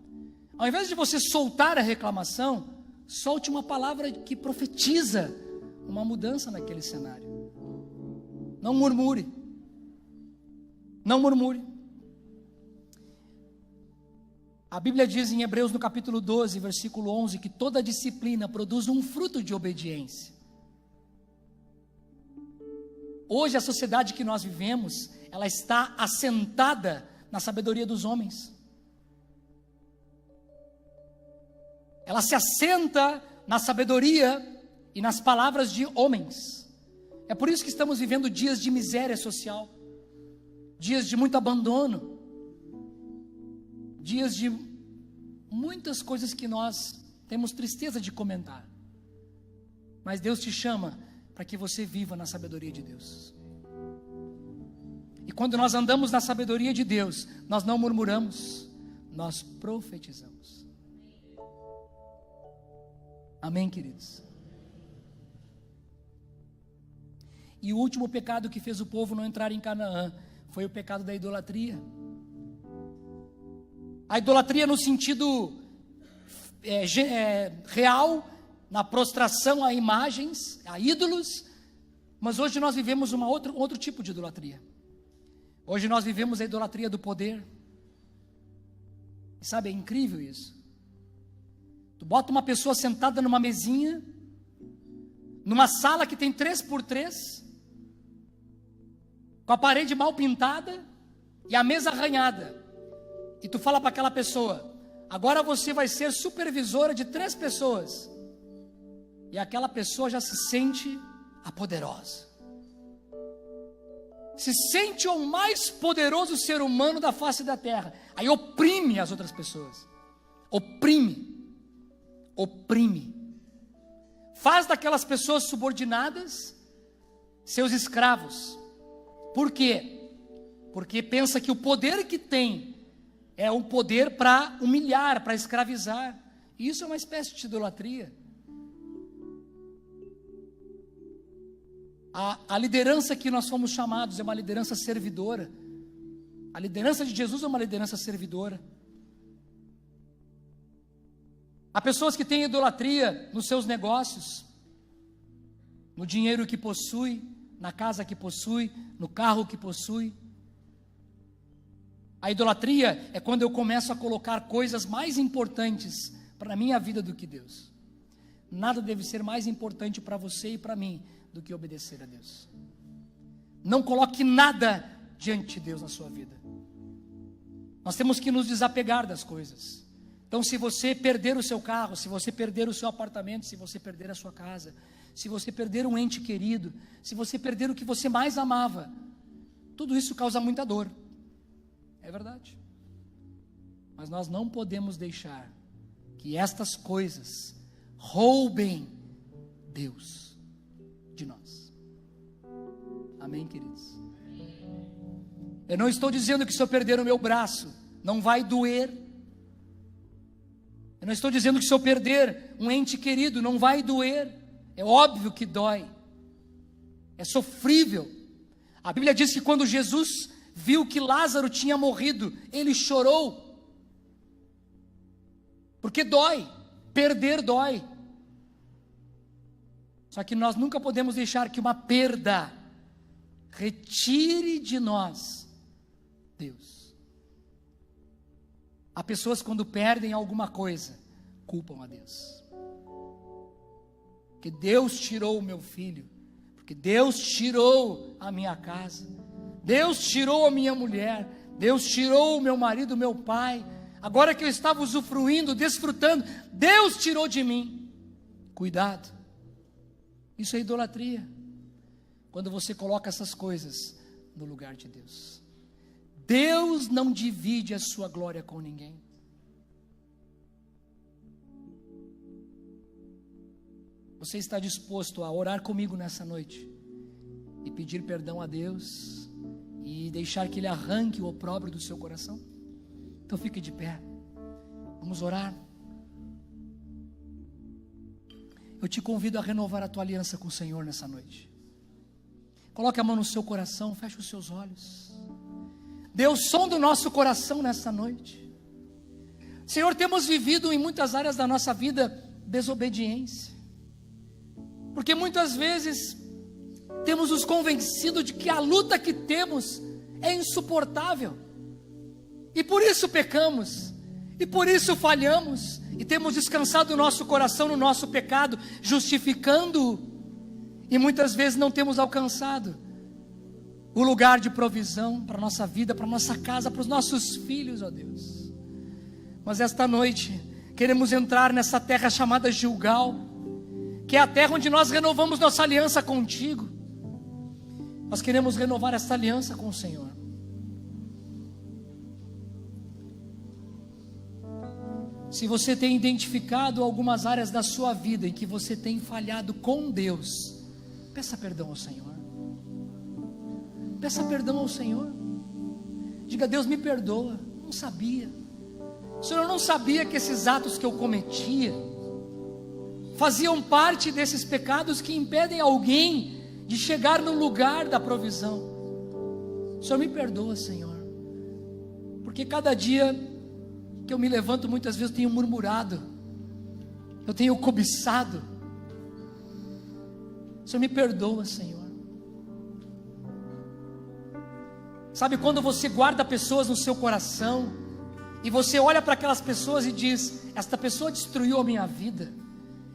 ao invés de você soltar a reclamação, solte uma palavra que profetiza uma mudança naquele cenário. Não murmure. Não murmure. A Bíblia diz em Hebreus no capítulo 12, versículo 11, que toda disciplina produz um fruto de obediência. Hoje a sociedade que nós vivemos, ela está assentada na sabedoria dos homens. Ela se assenta na sabedoria e nas palavras de homens. É por isso que estamos vivendo dias de miséria social, dias de muito abandono, dias de muitas coisas que nós temos tristeza de comentar. Mas Deus te chama para que você viva na sabedoria de Deus. E quando nós andamos na sabedoria de Deus, nós não murmuramos, nós profetizamos. Amém, queridos? E o último pecado que fez o povo não entrar em Canaã foi o pecado da idolatria. A idolatria no sentido real, na prostração a imagens, a ídolos, mas hoje nós vivemos outro tipo de idolatria. Hoje nós vivemos a idolatria do poder. E sabe, é incrível isso. Tu bota uma pessoa sentada numa mesinha, numa sala que tem 3x3, com a parede mal pintada e a mesa arranhada, e tu fala para aquela pessoa: agora você vai ser supervisora de 3 pessoas, e aquela pessoa já se sente a poderosa, se sente o mais poderoso ser humano da face da terra, aí oprime as outras pessoas, oprime, faz daquelas pessoas subordinadas seus escravos. Por quê? Porque pensa que o poder que tem é um poder para humilhar, para escravizar. E isso é uma espécie de idolatria. A liderança que nós fomos chamados é uma liderança servidora. A liderança de Jesus é uma liderança servidora. Há pessoas que têm idolatria nos seus negócios, no dinheiro que possui, na casa que possui, no carro que possui. A idolatria é quando eu começo a colocar coisas mais importantes para a minha vida do que Deus. Nada deve ser mais importante para você e para mim do que obedecer a Deus. Não coloque nada diante de Deus na sua vida. Nós temos que nos desapegar das coisas. Então, se você perder o seu carro, se você perder o seu apartamento, se você perder a sua casa, se você perder um ente querido, se você perder o que você mais amava, tudo isso causa muita dor. É verdade. Mas nós não podemos deixar que estas coisas roubem Deus de nós. Amém, queridos? Eu não estou dizendo que se eu perder o meu braço, não vai doer. Eu não estou dizendo que se eu perder um ente querido, não vai doer. É óbvio que dói. É sofrível. A Bíblia diz que quando Jesus viu que Lázaro tinha morrido, ele chorou. Porque dói. Perder dói. Só que nós nunca podemos deixar que uma perda retire de nós Deus. Há pessoas quando perdem alguma coisa, culpam a Deus. Porque Deus tirou o meu filho, porque Deus tirou a minha casa, Deus tirou a minha mulher, Deus tirou o meu marido, o meu pai. Agora que eu estava usufruindo, desfrutando, Deus tirou de mim. Cuidado. Isso é idolatria. Quando você coloca essas coisas no lugar de Deus. Deus não divide a sua glória com ninguém. Você está disposto a orar comigo nessa noite e pedir perdão a Deus e deixar que Ele arranque o opróbrio do seu coração? Então fique de pé. Vamos orar. Eu te convido a renovar a tua aliança com o Senhor nessa noite. Coloque a mão no seu coração, feche os seus olhos. Dê o som do nosso coração nessa noite. Senhor, temos vivido em muitas áreas da nossa vida desobediência. Porque muitas vezes temos nos convencido de que a luta que temos é insuportável. E por isso pecamos. E por isso falhamos. E temos descansado o nosso coração no nosso pecado, justificando-o. E muitas vezes não temos alcançado o lugar de provisão para a nossa vida, para a nossa casa, para os nossos filhos, ó Deus. Mas esta noite queremos entrar nessa terra chamada Gilgal, que é a terra onde nós renovamos nossa aliança contigo. Nós queremos renovar essa aliança com o Senhor. Se você tem identificado algumas áreas da sua vida em que você tem falhado com Deus, peça perdão ao Senhor. Peça perdão ao Senhor. Diga: Deus, me perdoa, não sabia. Senhor, eu não sabia que esses atos que eu cometia faziam parte desses pecados que impedem alguém de chegar no lugar da provisão. Senhor, me perdoa, Senhor, porque cada dia que eu me levanto, muitas vezes eu tenho murmurado, eu tenho cobiçado. O Senhor me perdoa, Senhor. Sabe quando você guarda pessoas no seu coração, e você olha para aquelas pessoas e diz: esta pessoa destruiu a minha vida,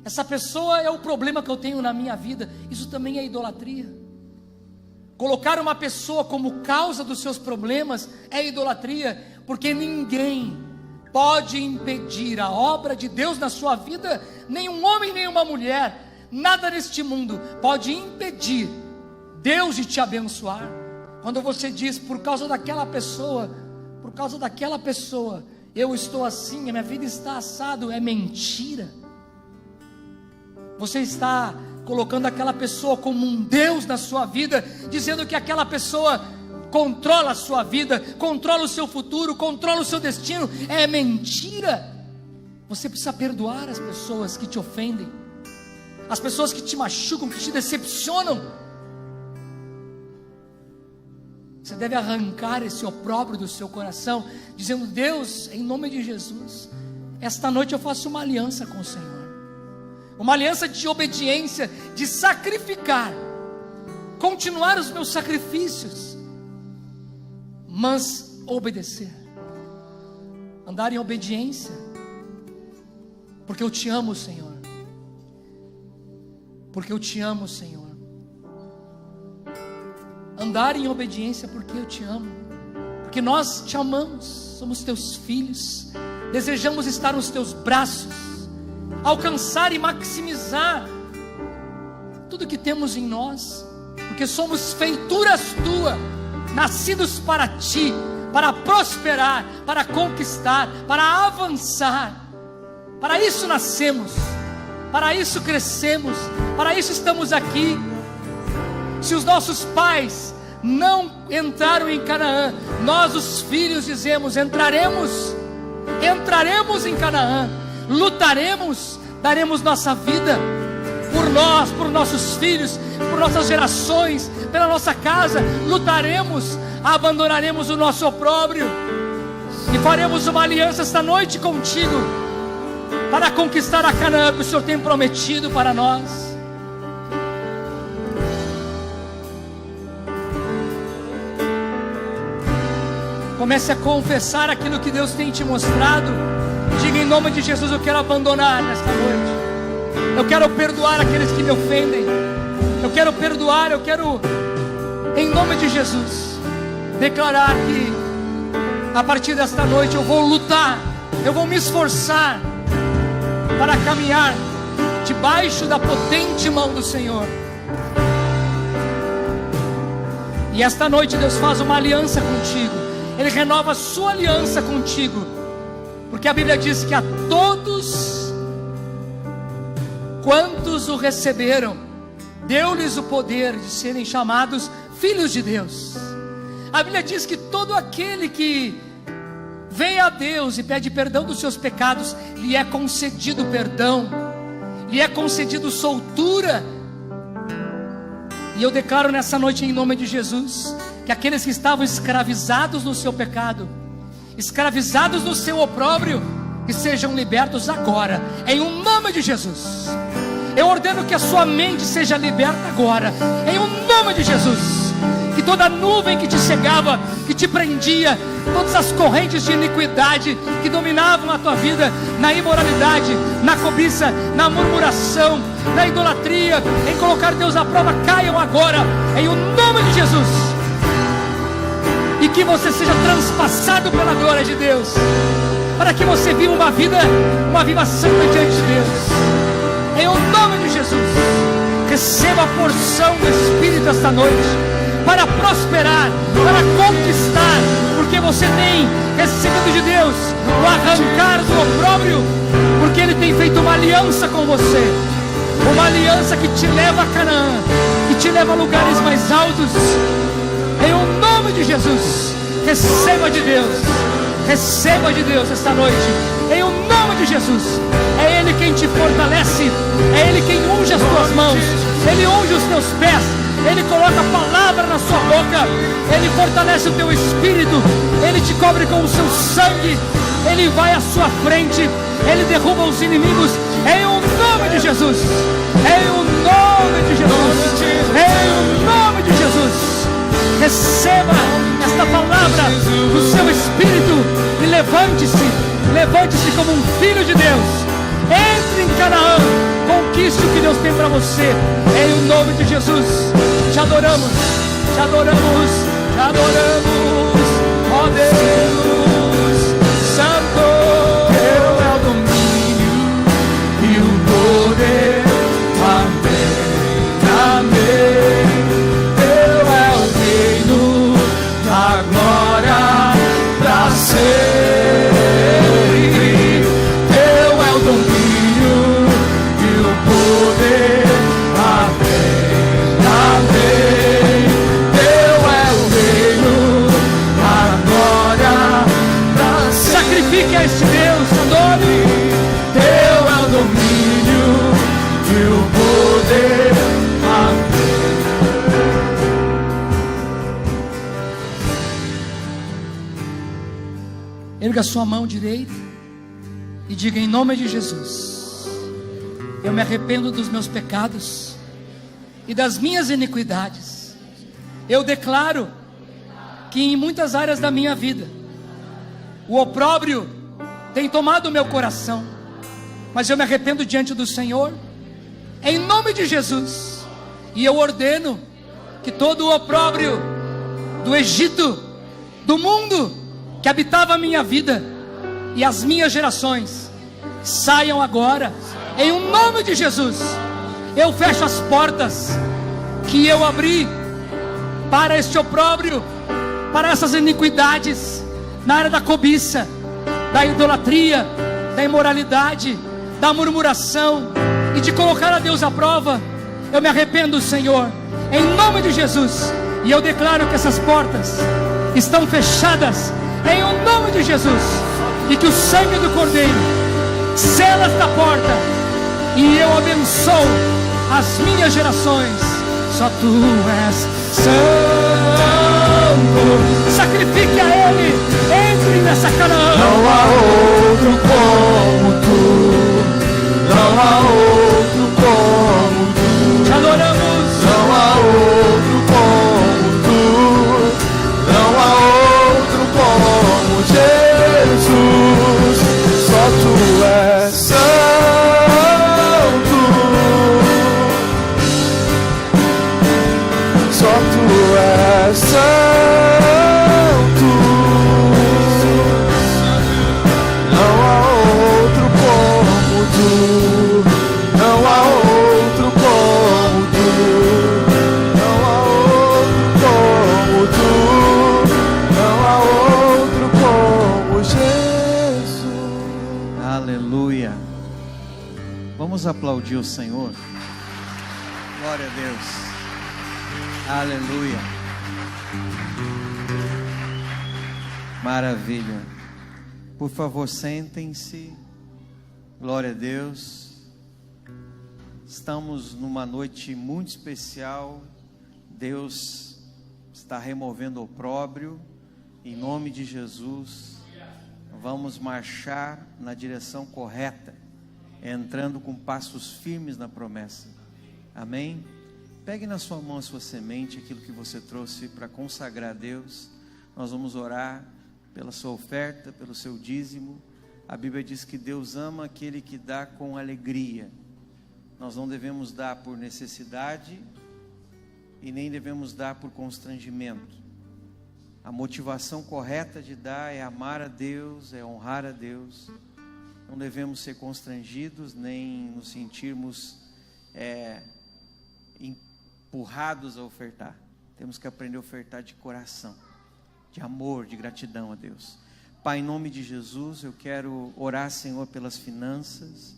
essa pessoa é o problema que eu tenho na minha vida. Isso também é idolatria. Colocar uma pessoa como causa dos seus problemas é idolatria, porque ninguém pode impedir a obra de Deus na sua vida, nenhum homem, nenhuma mulher, nada neste mundo pode impedir Deus de te abençoar. Quando você diz: por causa daquela pessoa, eu estou assim, a minha vida está assado, é mentira. Você está colocando aquela pessoa como um Deus na sua vida, dizendo que aquela pessoa controla a sua vida, controla o seu futuro, controla o seu destino. É mentira. Você precisa perdoar as pessoas que te ofendem, as pessoas que te machucam, que te decepcionam. Você deve arrancar esse opróbrio do seu coração, dizendo: Deus, em nome de Jesus, esta noite eu faço uma aliança com o Senhor, uma aliança de obediência, de sacrificar, continuar os meus sacrifícios, mas obedecer, andar em obediência, porque eu te amo, Senhor, porque eu te amo, Senhor. Andar em obediência porque eu te amo, porque nós te amamos, somos teus filhos, desejamos estar nos teus braços, alcançar e maximizar tudo que temos em nós, porque somos feituras tuas, nascidos para ti, para prosperar, para conquistar, para avançar. Para isso nascemos, para isso crescemos, para isso estamos aqui. Se os nossos pais não entraram em Canaã, nós os filhos dizemos: entraremos em Canaã, lutaremos, daremos nossa vida por nós, por nossos filhos, por nossas gerações, pela nossa casa, lutaremos, abandonaremos o nosso opróbrio e faremos uma aliança esta noite contigo, para conquistar a Canaã que o Senhor tem prometido para nós. Comece a confessar aquilo que Deus tem te mostrado. Diga: em nome de Jesus, eu quero abandonar nesta noite. Eu quero perdoar aqueles que me ofendem. Eu quero perdoar, eu quero, em nome de Jesus, declarar que a partir desta noite eu vou lutar, eu vou me esforçar para caminhar debaixo da potente mão do Senhor. E esta noite Deus faz uma aliança contigo. Ele renova a sua aliança contigo, porque a Bíblia diz que a todos quantos o receberam, deu-lhes o poder de serem chamados filhos de Deus. A Bíblia diz que todo aquele que vem a Deus e pede perdão dos seus pecados, lhe é concedido perdão, lhe é concedido soltura. E eu declaro nessa noite, em nome de Jesus, que aqueles que estavam escravizados no seu pecado, escravizados no seu opróbrio, que sejam libertos agora, em um nome de Jesus. Eu ordeno que a sua mente seja liberta agora, em um nome de Jesus. Que toda nuvem que te cegava, que te prendia, todas as correntes de iniquidade que dominavam a tua vida, na imoralidade, na cobiça, na murmuração, na idolatria, em colocar Deus à prova, caiam agora, em o nome de Jesus. E que você seja transpassado pela glória de Deus, para que você viva uma vida santa diante de Deus. Em o nome de Jesus, receba a porção do Espírito esta noite, para prosperar, para conquistar, porque você tem recebido de Deus o arrancar do opróbrio, porque Ele tem feito uma aliança com você, uma aliança que te leva a Canaã, que te leva a lugares mais altos. Em o nome de Jesus, receba de Deus esta noite, em o nome de Jesus. É Ele quem te fortalece, é Ele quem unge as tuas mãos, Ele unge os teus pés, Ele coloca a palavra na sua boca, Ele fortalece o teu espírito, Ele te cobre com o seu sangue, Ele vai à sua frente, Ele derruba os inimigos, Em o nome de Jesus. Em o nome de Jesus. Em o nome de Jesus. Receba esta palavra do seu Espírito e levante-se como um filho de Deus. Entre em Canaã, conquiste o que Deus tem para você. Em o nome de Jesus. Te adoramos, te adoramos, te adoramos, ó Deus Santo. Teu é o domínio e o poder. Amém, amém. Teu é o reino, a glória pra sempre. Teu é o domínio e o poder. Amém, amém. Teu é o reino, a glória pra sempre. Sacrifique a este Deus, adore. Teu é o domínio e o poder. Amém. Erga sua mão direita e diga: em nome de Jesus, eu me arrependo dos meus pecados e das minhas iniquidades. Eu declaro que em muitas áreas da minha vida o opróbrio tem tomado o meu coração, mas eu me arrependo diante do Senhor, em nome de Jesus. E eu ordeno que todo o opróbrio do Egito, do mundo que habitava a minha vida e as minhas gerações, saiam agora, em o nome de Jesus. Eu fecho as portas que eu abri para este opróbrio, para essas iniquidades, na área da cobiça, da idolatria, da imoralidade, da murmuração e de colocar a Deus à prova. Eu me arrependo, Senhor, em nome de Jesus, e eu declaro que essas portas estão fechadas em o nome de Jesus, e que o sangue do Cordeiro sela esta porta, e eu abençoo as minhas gerações. Só Tu és santo. Sacrifique a Ele, entre nessa Canaã. Não há outro como Tu, não há outro como Tu. Te adoramos. Não há outro como Tu, não há outro como Jesus. Só Tu és santo. Só Tu és santo. Não há outro como Tu, não há outro como Tu, não há outro como Tu, não há outro como Jesus. Aleluia. Vamos aplaudir o Senhor. Glória a Deus. Aleluia. Maravilha. Por favor, sentem-se. Glória a Deus. Estamos numa noite muito especial. Deus está removendo o opróbrio. Em nome de Jesus, vamos marchar na direção correta, entrando com passos firmes na promessa. Amém? Pegue na sua mão a sua semente, aquilo que você trouxe para consagrar a Deus. Nós vamos orar pela sua oferta, pelo seu dízimo. A Bíblia diz que Deus ama aquele que dá com alegria. Nós não devemos dar por necessidade e nem devemos dar por constrangimento. A motivação correta de dar é amar a Deus, é honrar a Deus. Não devemos ser constrangidos, nem nos sentirmos empurrados a ofertar. Temos que aprender a ofertar de coração, de amor, de gratidão a Deus. Pai, em nome de Jesus, eu quero orar, Senhor, pelas finanças,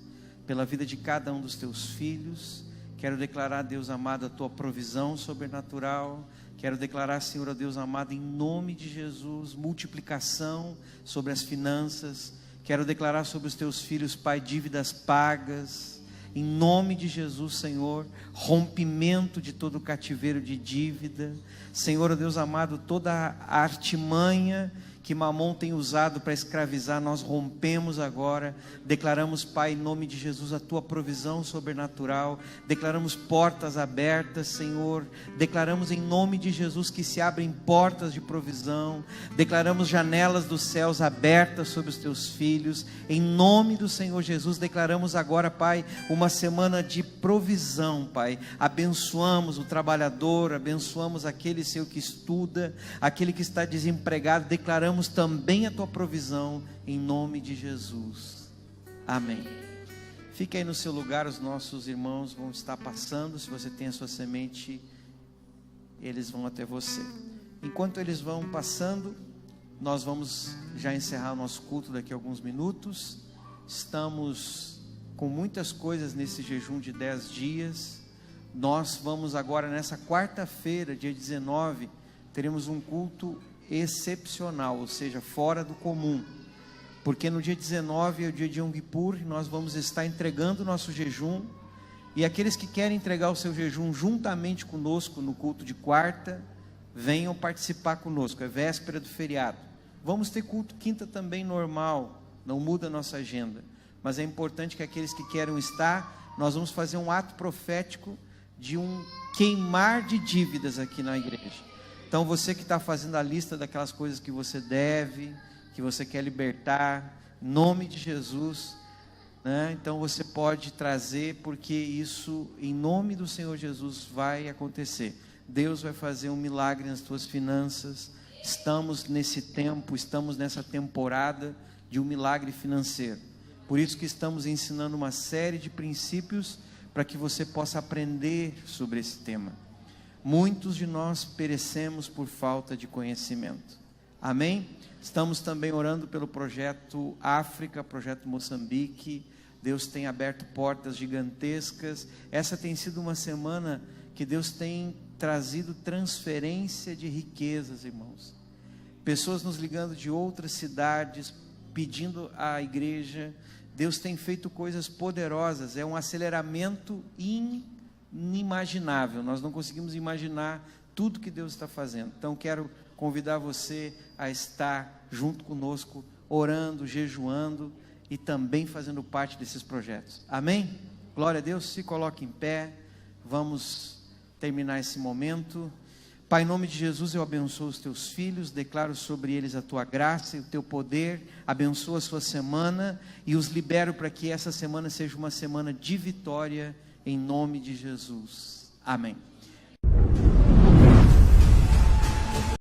pela vida de cada um dos Teus filhos. Quero declarar, Deus amado, a Tua provisão sobrenatural. Quero declarar, Senhor, a Deus amado, em nome de Jesus, multiplicação sobre as finanças. Quero declarar sobre os Teus filhos, Pai, dívidas pagas. Em nome de Jesus, Senhor, rompimento de todo cativeiro de dívida. Senhor, Deus amado, toda a artimanha que que Mamon tem usado para escravizar, nós rompemos agora, declaramos, Pai, em nome de Jesus, a Tua provisão sobrenatural, declaramos portas abertas, Senhor, declaramos em nome de Jesus que se abrem portas de provisão, declaramos janelas dos céus abertas sobre os Teus filhos, em nome do Senhor Jesus, declaramos agora, Pai, uma semana de provisão, Pai, abençoamos o trabalhador, abençoamos aquele, Senhor, que estuda, aquele que está desempregado, declaramos também a Tua provisão, em nome de Jesus, amém. Fique aí no seu lugar, os nossos irmãos vão estar passando, se você tem a sua semente, eles vão até você. Enquanto eles vão passando, nós vamos já encerrar o nosso culto daqui a alguns minutos. Estamos com muitas coisas nesse jejum de 10 dias, nós vamos agora nessa quarta-feira, dia 19, teremos um culto excepcional, ou seja, fora do comum, porque no dia 19 é o dia de Yom Kippur, nós vamos estar entregando o nosso jejum, e aqueles que querem entregar o seu jejum juntamente conosco no culto de quarta, venham participar conosco, é véspera do feriado. Vamos ter culto quinta também normal, não muda a nossa agenda, mas é importante que aqueles que queiram estar, nós vamos fazer um ato profético de um queimar de dívidas aqui na igreja. Então você que está fazendo a lista daquelas coisas que você deve, que você quer libertar, em nome de Jesus, né? Então você pode trazer, porque isso, em nome do Senhor Jesus, vai acontecer. Deus vai fazer um milagre nas tuas finanças. Estamos nesse tempo, estamos nessa temporada de um milagre financeiro. Por isso que estamos ensinando uma série de princípios para que você possa aprender sobre esse tema. Muitos de nós perecemos por falta de conhecimento. Amém? Estamos também orando pelo projeto África, projeto Moçambique. Deus tem aberto portas gigantescas. Essa tem sido uma semana que Deus tem trazido transferência de riquezas, irmãos. Pessoas nos ligando de outras cidades, pedindo à igreja. Deus tem feito coisas poderosas, é um aceleramento inimaginável, nós não conseguimos imaginar tudo que Deus está fazendo. Então quero convidar você a estar junto conosco, orando, jejuando e também fazendo parte desses projetos, amém? Glória a Deus, se coloque em pé, vamos terminar esse momento. Pai, em nome de Jesus, eu abençoo os teus filhos, declaro sobre eles a tua graça e o teu poder, abençoa a sua semana e os libero para que essa semana seja uma semana de vitória, em nome de Jesus, amém.